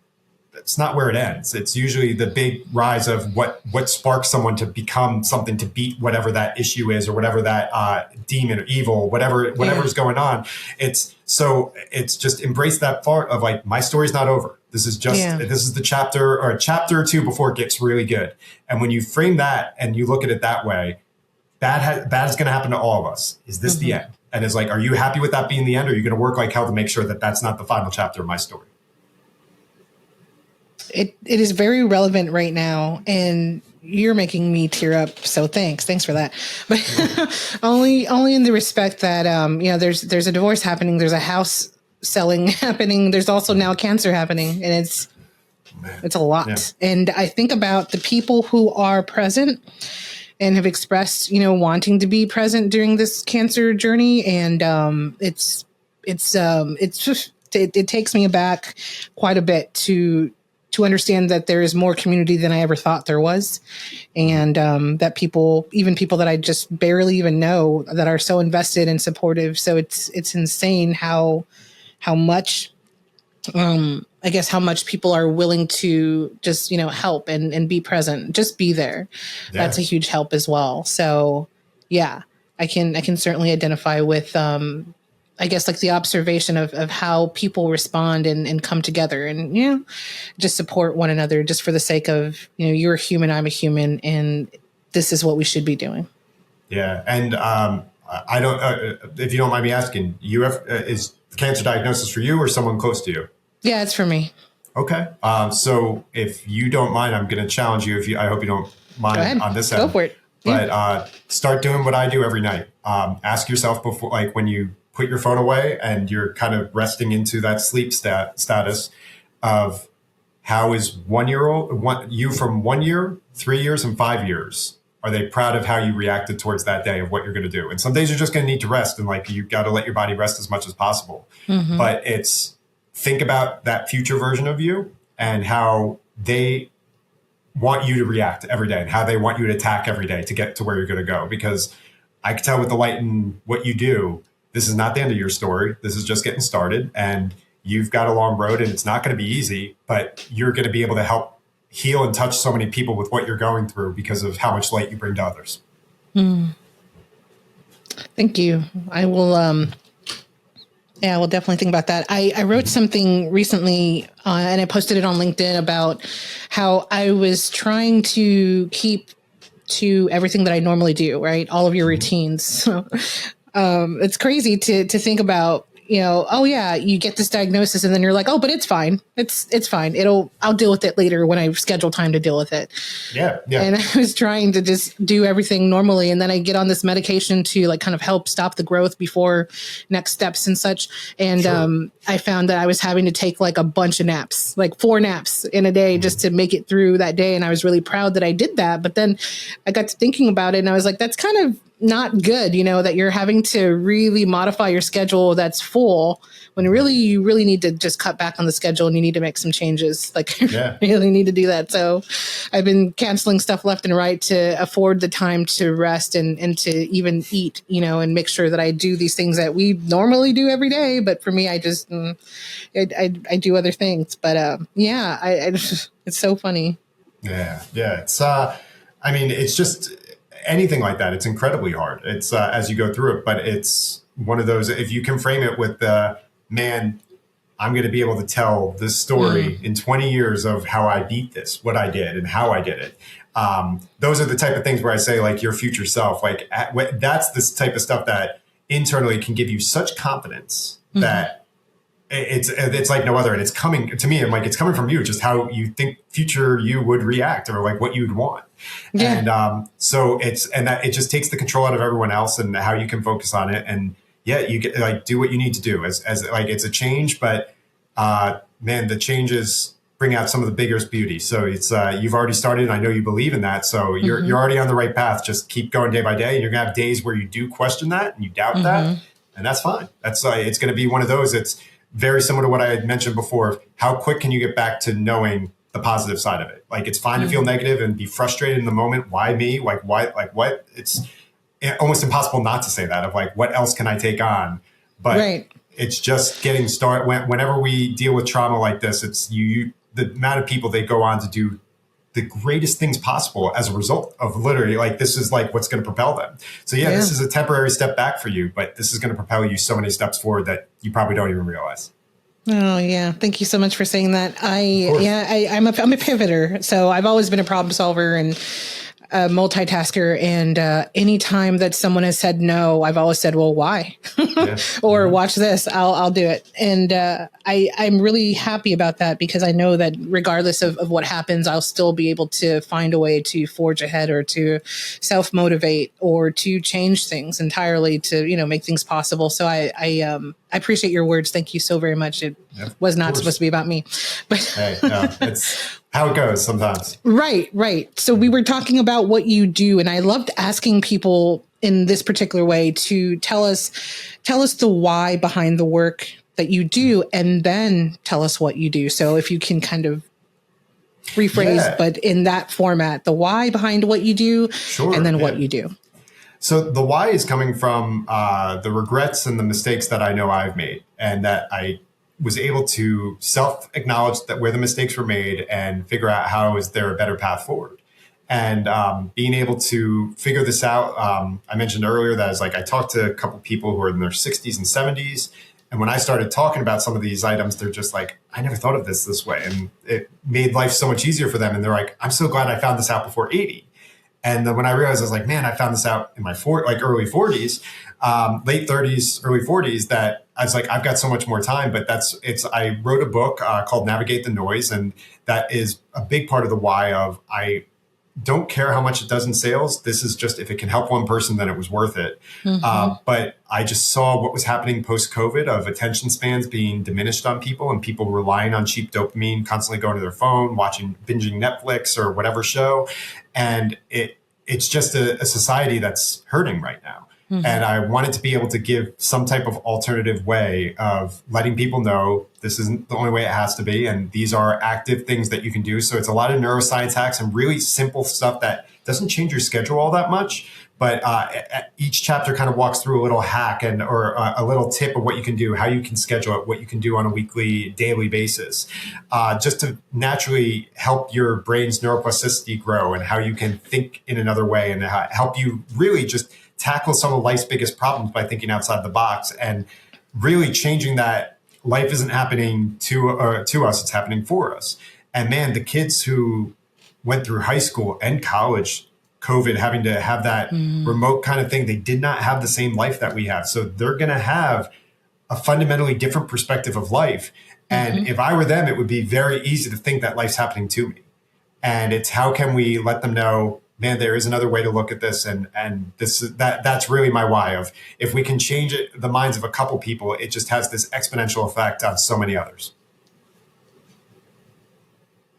that's not where it ends. It's usually the big rise of what sparks someone to become something, to beat whatever that issue is or whatever that demon or evil, whatever's going on. It's just embrace that part of like, my story's not over. This is this is the chapter or a chapter or two before it gets really good. And when you frame that and you look at it that way, bad is going to happen to all of us. Is this the end? And it's like, are you happy with that being the end? Or are you going to work like hell to make sure that that's not the final chapter of my story? It is very relevant right now, and you're making me tear up. So thanks for that. But only in the respect that there's a divorce happening, there's a house selling happening, there's also now cancer happening, and it's a lot. Yeah. And I think about the people who are present and have expressed wanting to be present during this cancer journey, and it takes me aback quite a bit to understand that there is more community than I ever thought there was. And that people that I just barely even know, that are so invested and supportive. So it's insane how much, I guess, how much people are willing to just, help and be present, just be there. Yeah. That's a huge help as well. So yeah, I can certainly identify with I guess like the observation of how people respond and come together and, just support one another just for the sake of, you're a human, I'm a human, and this is what we should be doing. Yeah. And I don't, if you don't mind me asking, is cancer diagnosis for you or someone close to you? Yeah, it's for me. Okay. So if you don't mind, I'm going to challenge you. I hope you don't mind on this end. Go for it. But start doing what I do every night. Ask yourself before, like when you put your phone away and you're kind of resting into that sleep status of how is you from 1 year, 3 years, and 5 years? Are they proud of how you reacted towards that day of what you're going to do? And some days you're just going to need to rest, and like you got to let your body rest as much as possible. Mm-hmm. But think about that future version of you and how they want you to react every day and how they want you to attack every day to get to where you're going to go. Because I can tell with the light and what you do, this is not the end of your story. This is just getting started, and you've got a long road, and it's not going to be easy, but you're going to be able to help heal and touch so many people with what you're going through because of how much light you bring to others. Thank you. I will, I will definitely think about that. I wrote something recently and I posted it on LinkedIn about how I was trying to keep to everything that I normally do, right? All of your routines. So, it's crazy to think about, oh yeah, you get this diagnosis and then you're like, oh, but it's fine. It's fine. I'll deal with it later when I schedule time to deal with it. Yeah. Yeah. And I was trying to just do everything normally. And then I get on this medication to like kind of help stop the growth before next steps and such. And, sure. I found that I was having to take like a bunch of naps, like 4 naps in a day just to make it through that day. And I was really proud that I did that. But then I got to thinking about it and I was like, that's kind of not good, that you're having to really modify your schedule that's full when really you really need to just cut back on the schedule and you need to make some changes. Like you really need to do that. So I've been canceling stuff left and right to afford the time to rest and to even eat, and make sure that I do these things that we normally do every day. But for me, I just, I do other things. But it's so funny. Yeah. Yeah. It's just anything like that. It's incredibly hard. It's as you go through it, but it's one of those, if you can frame it with man, I'm going to be able to tell this story in 20 years of how I beat this, what I did and how I did it. Those are the type of things where I say like your future self, like that's this type of stuff that internally can give you such confidence that it's like no other. And it's coming to me. I'm like, it's coming from you, just how you think future you would react or like what you'd want. Yeah. And it just takes the control out of everyone else and how you can focus on it. And you get like, do what you need to do as like, it's a change, but man, the changes bring out some of the biggest beauty. So it's, you've already started and I know you believe in that. So you're already on the right path. Just keep going day by day. And you're gonna have days where you do question that and you doubt that. And that's fine. That's it's going to be one of those. It's very similar to what I had mentioned before. How quick can you get back to knowing the positive side of it? Like it's fine to feel negative and be frustrated in the moment. Why me? Like why? Like what? It's almost impossible not to say that of like, what else can I take on? But it's just getting started. Whenever we deal with trauma like this, it's the amount of people they go on to do the greatest things possible as a result of literally like, this is like what's going to propel them. So this is a temporary step back for you, but this is going to propel you so many steps forward that you probably don't even realize. Oh yeah. Thank you so much for saying that. I'm a pivoter. So I've always been a problem solver and a multitasker. And anytime that someone has said no, I've always said, well, why? Or watch this, I'll do it. And I'm really happy about that because I know that regardless of what happens, I'll still be able to find a way to forge ahead or to self-motivate or to change things entirely to, make things possible. So I appreciate your words. Thank you so very much. It was not supposed to be about me, but hey, no, it's how it goes sometimes. Right. So we were talking about what you do, and I loved asking people in this particular way to tell us the why behind the work that you do, and then tell us what you do. So if you can kind of rephrase, but in that format, the why behind what you do, and then what you do. So the why is coming from the regrets and the mistakes that I know I've made, and that I was able to self-acknowledge that where the mistakes were made and figure out how is there a better path forward. And being able to figure this out, I mentioned earlier that I talked to a couple people who are in their 60s and 70s. And when I started talking about some of these items, they're just like, I never thought of this way. And it made life so much easier for them. And they're like, I'm so glad I found this out before 80. And then when I realized, I was like, man, I found this out in my early 40s, late 30s, early 40s, that I was like, I've got so much more time. But I wrote a book called Navigate the Noise. And that is a big part of the why of I don't care how much it does in sales. This is just, if it can help one person, then it was worth it. But I just saw what was happening post-COVID of attention spans being diminished on people and people relying on cheap dopamine, constantly going to their phone, binging Netflix or whatever show. And it's just a society that's hurting right now. And I wanted to be able to give some type of alternative way of letting people know this isn't the only way it has to be. And these are active things that you can do. So it's a lot of neuroscience hacks and really simple stuff that doesn't change your schedule all that much. But each chapter kind of walks through a little hack or a little tip of what you can do, how you can schedule it, what you can do on a weekly, daily basis, just to naturally help your brain's neuroplasticity grow and how you can think in another way and help you really just tackle some of life's biggest problems by thinking outside the box and really changing that life isn't happening to us, it's happening for us. And man, the kids who went through high school and college, COVID, having to have that remote kind of thing, they did not have the same life that we have. So they're going to have a fundamentally different perspective of life. And if I were them, it would be very easy to think that life's happening to me. And it's how can we let them know, man, there is another way to look at this. And that's really my why of if we can change the minds of a couple people, it just has this exponential effect on so many others.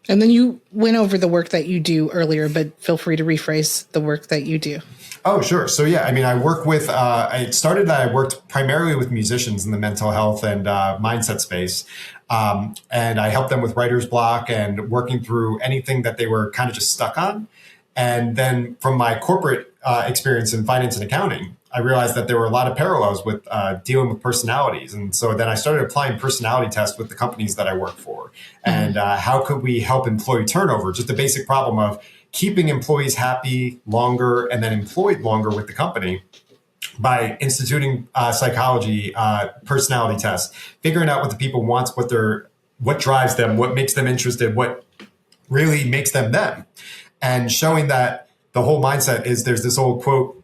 And then you went over the work that you do earlier, but feel free to rephrase the work that you do. Oh, sure. So, yeah, I mean, I work with, I worked primarily with musicians in the mental health and mindset space. And I helped them with writer's block and working through anything that they were kind of just stuck on. And then from my corporate experience in finance and accounting, I realized that there were a lot of parallels with dealing with personalities. And so then I started applying personality tests with the companies that I work for. And how could we help employee turnover? Just the basic problem of keeping employees happy longer and then employed longer with the company by instituting psychology, personality tests, figuring out what the people want, what drives them, what makes them interested, what really makes them them. And showing that the whole mindset is there's this old quote,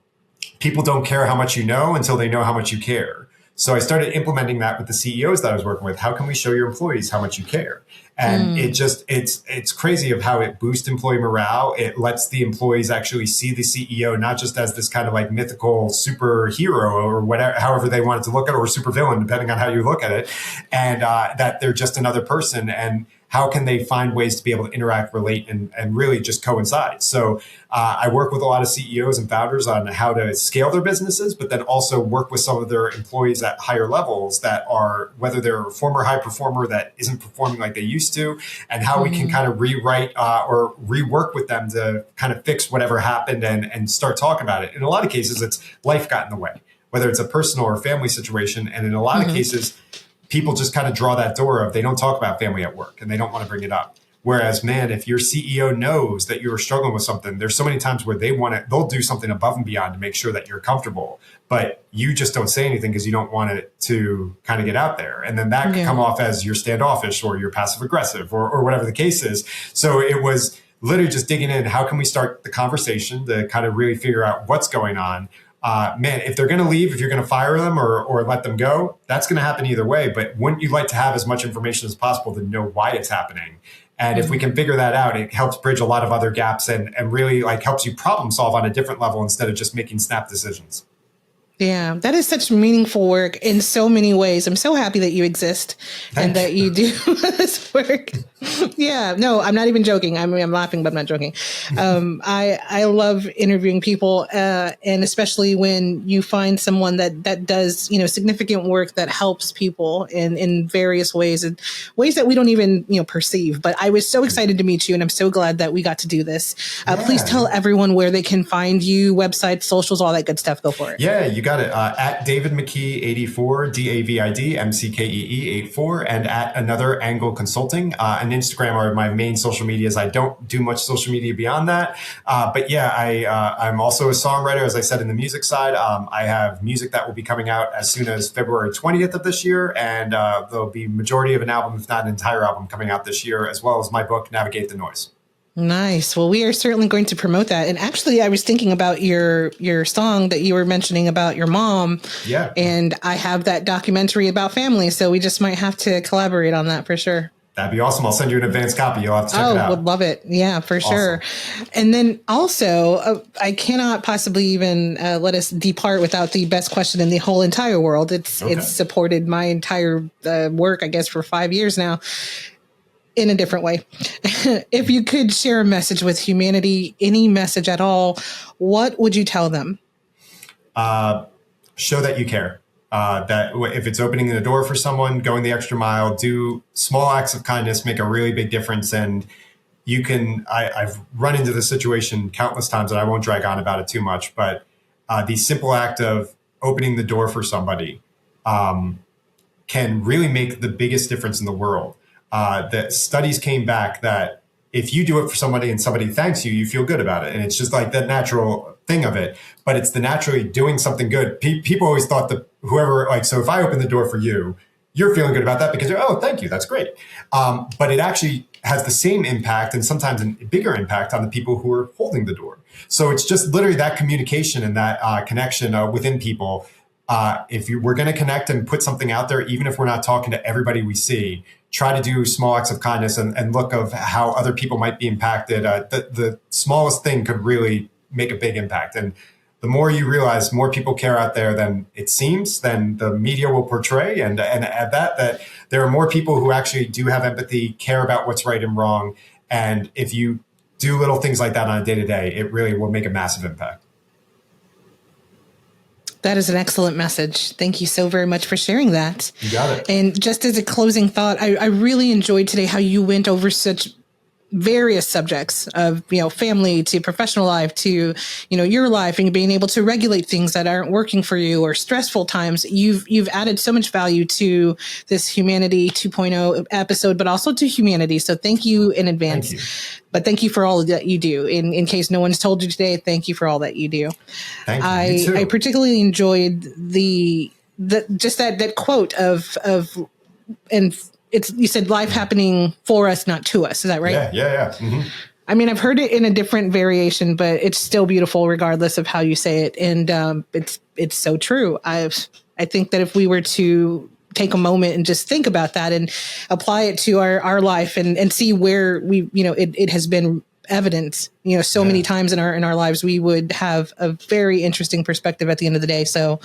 people don't care how much you know until they know how much you care. So I started implementing that with the CEOs that I was working with. How can we show your employees how much you care? And it's crazy of how it boosts employee morale. It lets the employees actually see the CEO not just as this kind of like mythical superhero or whatever, however they want it to look at it, or supervillain, depending on how you look at it, and that they're just another person. And how can they find ways to be able to interact, relate, and really just coincide? So I work with a lot of CEOs and founders on how to scale their businesses, but then also work with some of their employees at higher levels that are, whether they're a former high performer that isn't performing like they used to, and how we can kind of rewrite or rework with them to kind of fix whatever happened and start talking about it. In a lot of cases, it's life got in the way, whether it's a personal or family situation. And in a lot of cases, people just kind of draw that door of they don't talk about family at work and they don't want to bring it up. Whereas, man, if your CEO knows that you're struggling with something, there's so many times where they'll do something above and beyond to make sure that you're comfortable, but you just don't say anything because you don't want it to kind of get out there. And then that could come off as you're standoffish or you're passive aggressive or whatever the case is. So it was literally just digging in. How can we start the conversation to kind of really figure out what's going on? Man, if they're going to leave, if you're going to fire them or let them go, that's going to happen either way. But wouldn't you like to have as much information as possible to know why it's happening? And if we can figure that out, it helps bridge a lot of other gaps and really like helps you problem solve on a different level instead of just making snap decisions. Yeah, that is such meaningful work in so many ways. I'm so happy that you exist and that you do this work. Yeah, no, I'm not even joking. I mean, I'm laughing, but I'm not joking. I love interviewing people, and especially when you find someone that does, significant work that helps people in various ways and ways that we don't even, perceive. But I was so excited to meet you, and I'm so glad that we got to do this. Please tell everyone where they can find you, websites, socials, all that good stuff. Go for it. Yeah, you got it. At David Mckee 84, DAVID MCKEE 84, and at Another Angle Consulting. And Instagram are my main social medias. I don't do much social media beyond that. But yeah, I'm also a songwriter, as I said, in the music side. I have music that will be coming out as soon as February 20th of this year. And there'll be majority of an album, if not an entire album, coming out this year, as well as my book, Navigate the Noise. Nice. Well, we are certainly going to promote that. And actually, I was thinking about your song that you were mentioning about your mom. Yeah. And I have that documentary about family. So we just might have to collaborate on that for sure. That'd be awesome. I'll send you an advanced copy. You'll have to check it out. Would love it. Yeah, for sure. And then also, I cannot possibly even let us depart without the best question in the whole entire world. It's supported my entire work, I guess, for 5 years now. In a different way. If you could share a message with humanity, any message at all, what would you tell them? Show that you care. That if it's opening the door for someone, going the extra mile, do small acts of kindness, make a really big difference. And you can, I've run into this situation countless times, and I won't drag on about it too much, but the simple act of opening the door for somebody can really make the biggest difference in the world. That studies came back that if you do it for somebody and somebody thanks you, you feel good about it. And it's just like that natural thing of it, but it's the naturally doing something good. People always thought that whoever, like, so if I open the door for you, you're feeling good about that because you're, oh, thank you. That's great. But it actually has the same impact and sometimes a bigger impact on the people who are holding the door. So it's just literally that communication and that connection within people. If we're going to connect and put something out there, even if we're not talking to everybody we see, try to do small acts of kindness and look of how other people might be impacted. The smallest thing could really make a big impact. And the more you realize more people care out there than it seems, then the media will portray. And at that there are more people who actually do have empathy, care about what's right and wrong. And if you do little things like that on a day-to-day, it really will make a massive impact. That is an excellent message. Thank you so very much for sharing that. You got it. And just as a closing thought, I really enjoyed today how you went over such various subjects of, family to professional life to, your life and being able to regulate things that aren't working for you or stressful times. You've added so much value to this Humanity 2.0 episode, but also to humanity. So thank you in advance. Thank you. But thank you for all that you do. In case no one's told you today, thank you for all that you do. Thank you. You too. I particularly enjoyed that quote of you said life happening for us, not to us. Is that right? Yeah. Mm-hmm. I mean, I've heard it in a different variation, but it's still beautiful regardless of how you say it. And it's so true. I think that if we were to take a moment and just think about that and apply it to our life and see where it has been evident, many times in our lives, we would have a very interesting perspective at the end of the day. So,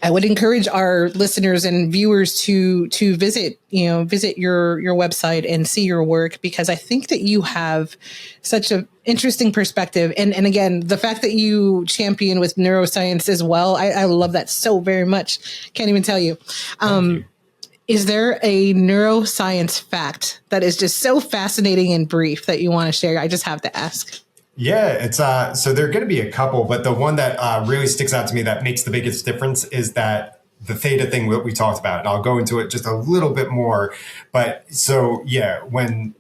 I would encourage our listeners and viewers to visit your website and see your work, because I think that you have such an interesting perspective. And again, the fact that you champion with neuroscience as well, I love that so very much. Can't even tell you. Is there a neuroscience fact that is just so fascinating and brief that you want to share? I just have to ask. Yeah, it's so there are going to be a couple, but the one that really sticks out to me that makes the biggest difference is that the theta thing that we talked about, and I'll go into it just a little bit more. But so, yeah, when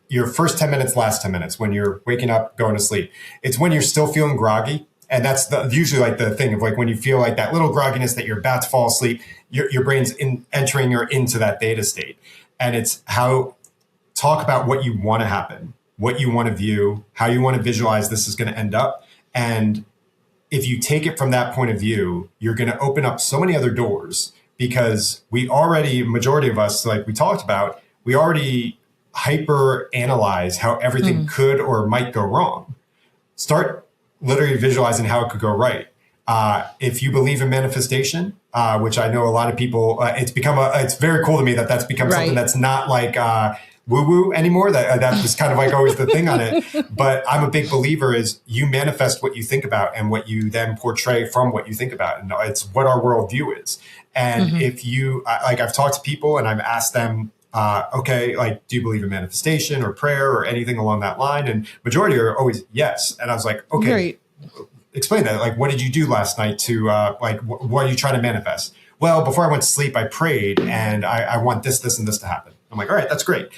your first 10 minutes, last 10 minutes, when you're waking up, going to sleep, it's when you're still feeling groggy. And that's usually like the thing of like when you feel like that little grogginess that you're about to fall asleep, your brain's entering or into that theta state. And it's talk about what you want to happen, what you want to view, how you want to visualize this is going to end up. And if you take it from that point of view, you're going to open up so many other doors, because majority of us, like we talked about, we already hyper analyze how everything could or might go wrong. Start literally visualizing how it could go right. If you believe in manifestation, which I know a lot of people, it's very cool to me that that's become something that's not like woo-woo anymore. That was kind of like always the thing on it. But I'm a big believer is you manifest what you think about and what you then portray from what you think about. And it's what our worldview is. And if you, I've talked to people and I've asked them, do you believe in manifestation or prayer or anything along that line? And majority are always yes. And I was like, okay, Great. Explain that. Like, what did you do last night to, what are you trying to manifest? Well, before I went to sleep, I prayed and I want this, and this to happen. I'm I'm like, all right, that's great.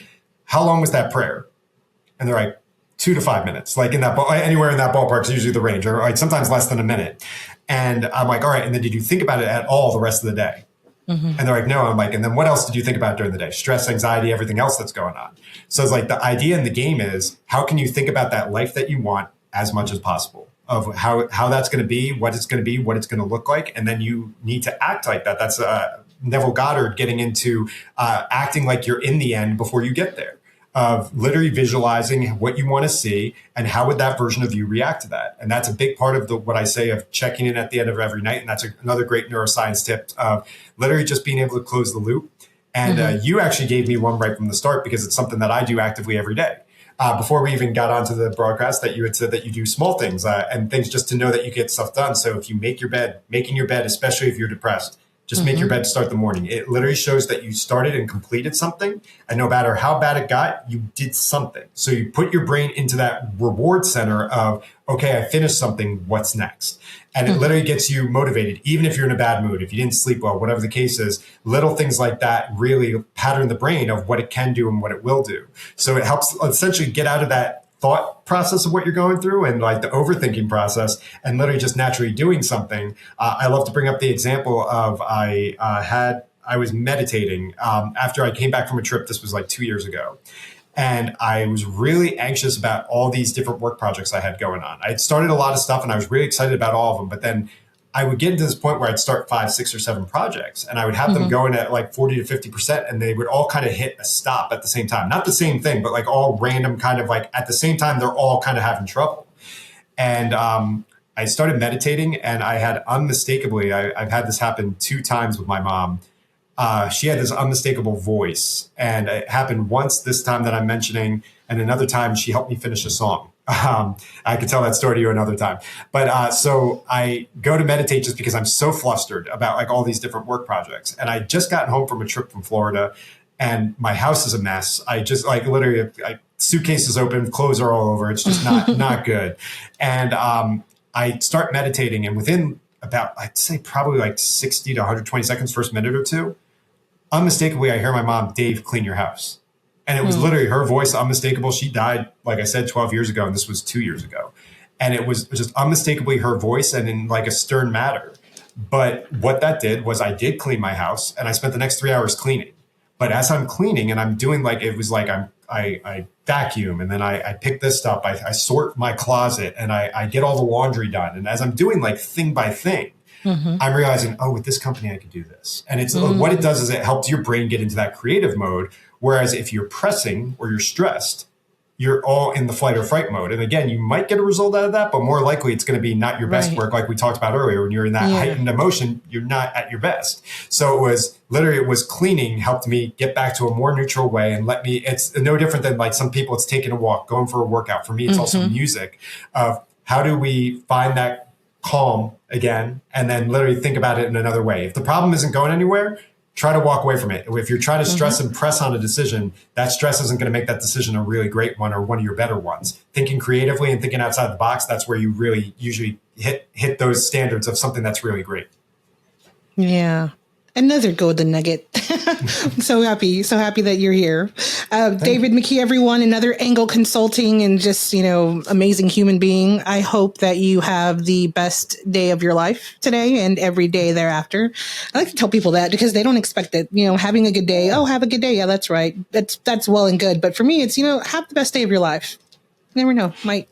How long was that prayer? And they're like, 2 to 5 minutes, like in that anywhere in that ballpark is usually the range, or like sometimes less than a minute. And I'm like, all right. And then did you think about it at all the rest of the day? And they're like, no. I'm like, and then what else did you think about during the day? Stress, anxiety, everything else that's going on. So it's like the idea in the game is how can you think about that life that you want as much as possible, of how that's going to be, what it's going to be, what it's going to look like. And then you need to act like that. That's Neville Goddard getting into acting like you're in the end before you get there. Of literally visualizing what you want to see and how would that version of you react to that. And that's a big part of what I say of checking in at the end of every night. And that's another great neuroscience tip of literally just being able to close the loop. And you actually gave me one right from the start because it's something that I do actively every day. Before we even got onto the broadcast, that you had said that you do small things and things just to know that you get stuff done. So if you make your bed, making your bed, especially if you're depressed, just make your bed to start the morning. It literally shows that you started and completed something. And no matter how bad it got, you did something. So you put your brain into that reward center of, okay, I finished something. What's next? And it literally gets you motivated, even if you're in a bad mood, if you didn't sleep well, whatever the case is. Little things like that really pattern the brain of what it can do and what it will do. So it helps essentially get out of that thought process of what you're going through and like the overthinking process and literally just naturally doing something. I love to bring up the example of I was meditating after I came back from a trip. This was like 2 years ago. And I was really anxious about all these different work projects I had going on. I had started a lot of stuff and I was really excited about all of them, but then I would get into this point where I'd start 5, 6, or 7 projects and I would have them going at like 40 to 50% and they would all kind of hit a stop at the same time. Not the same thing, but like all random kind of like at the same time, they're all kind of having trouble. And I started meditating and I had unmistakably, I've had this happen 2 times with my mom. She had this unmistakable voice and it happened once this time that I'm mentioning. And another time she helped me finish a song. I could tell that story to you another time. But so I go to meditate just because I'm so flustered about like all these different work projects. And I just got home from a trip from Florida and my house is a mess. I just like literally suitcases open, clothes are all over. It's just not good. And I start meditating and within about, I'd say probably like 60 to 120 seconds, first minute or two, unmistakably, I hear my mom, Dave, clean your house. And it was literally her voice, unmistakable. She died, like I said, 12 years ago, and this was 2 years ago. And it was just unmistakably her voice and in like a stern manner. But what that did was I did clean my house and I spent the next 3 hours cleaning. But as I'm cleaning and I'm doing like, it was like I vacuum and then I pick this stuff, I sort my closet and I get all the laundry done. And as I'm doing like thing by thing, I'm realizing, oh, with this company, I could do this. And it's what it does is it helps your brain get into that creative mode. Whereas if you're pressing or you're stressed, you're all in the flight or fright mode. And again, you might get a result out of that, but more likely it's going to be not your best work. Like we talked about earlier, when you're in that heightened emotion, you're not at your best. So it was cleaning helped me get back to a more neutral way and it's no different than like some people, it's taking a walk, going for a workout. For me, it's also music of how do we find that calm again, and then literally think about it in another way. If the problem isn't going anywhere, try to walk away from it. If you're trying to stress and press on a decision, that stress isn't going to make that decision a really great one or one of your better ones. Thinking creatively and thinking outside the box, that's where you really usually hit those standards of something that's really great. Yeah. Another golden nugget. So happy that you're here. David Mckee, everyone, another Angle Consulting and just, amazing human being. I hope that you have the best day of your life today and every day thereafter. I like to tell people that because they don't expect it, having a good day. Oh, have a good day. Yeah, that's right. That's well and good. But for me, it's, have the best day of your life. You never know. Might.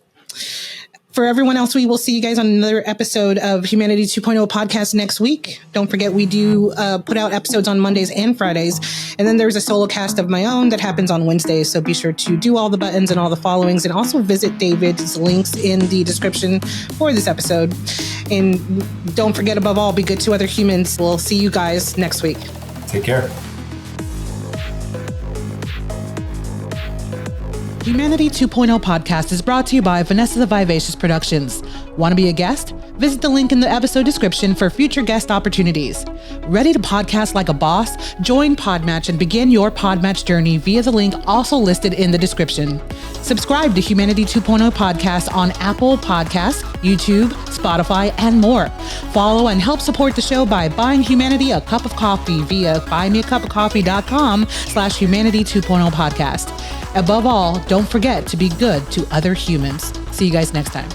For everyone else, we will see you guys on another episode of Humanity 2.0 podcast next week. Don't forget, we do put out episodes on Mondays and Fridays. And then there's a solo cast of my own that happens on Wednesdays. So be sure to do all the buttons and all the followings and also visit David's links in the description for this episode. And don't forget, above all, be good to other humans. We'll see you guys next week. Take care. Humanity 2.0 podcast is brought to you by Vanessa the Vivacious Productions. Want to be a guest? Visit the link in the episode description for future guest opportunities. Ready to podcast like a boss? Join Podmatch and begin your Podmatch journey via the link also listed in the description. Subscribe to Humanity 2.0 Podcast on Apple Podcasts, YouTube, Spotify, and more. Follow and help support the show by buying Humanity a cup of coffee via buymeacupofcoffee.com/Humanity 2.0 Podcast. Above all, don't forget to be good to other humans. See you guys next time.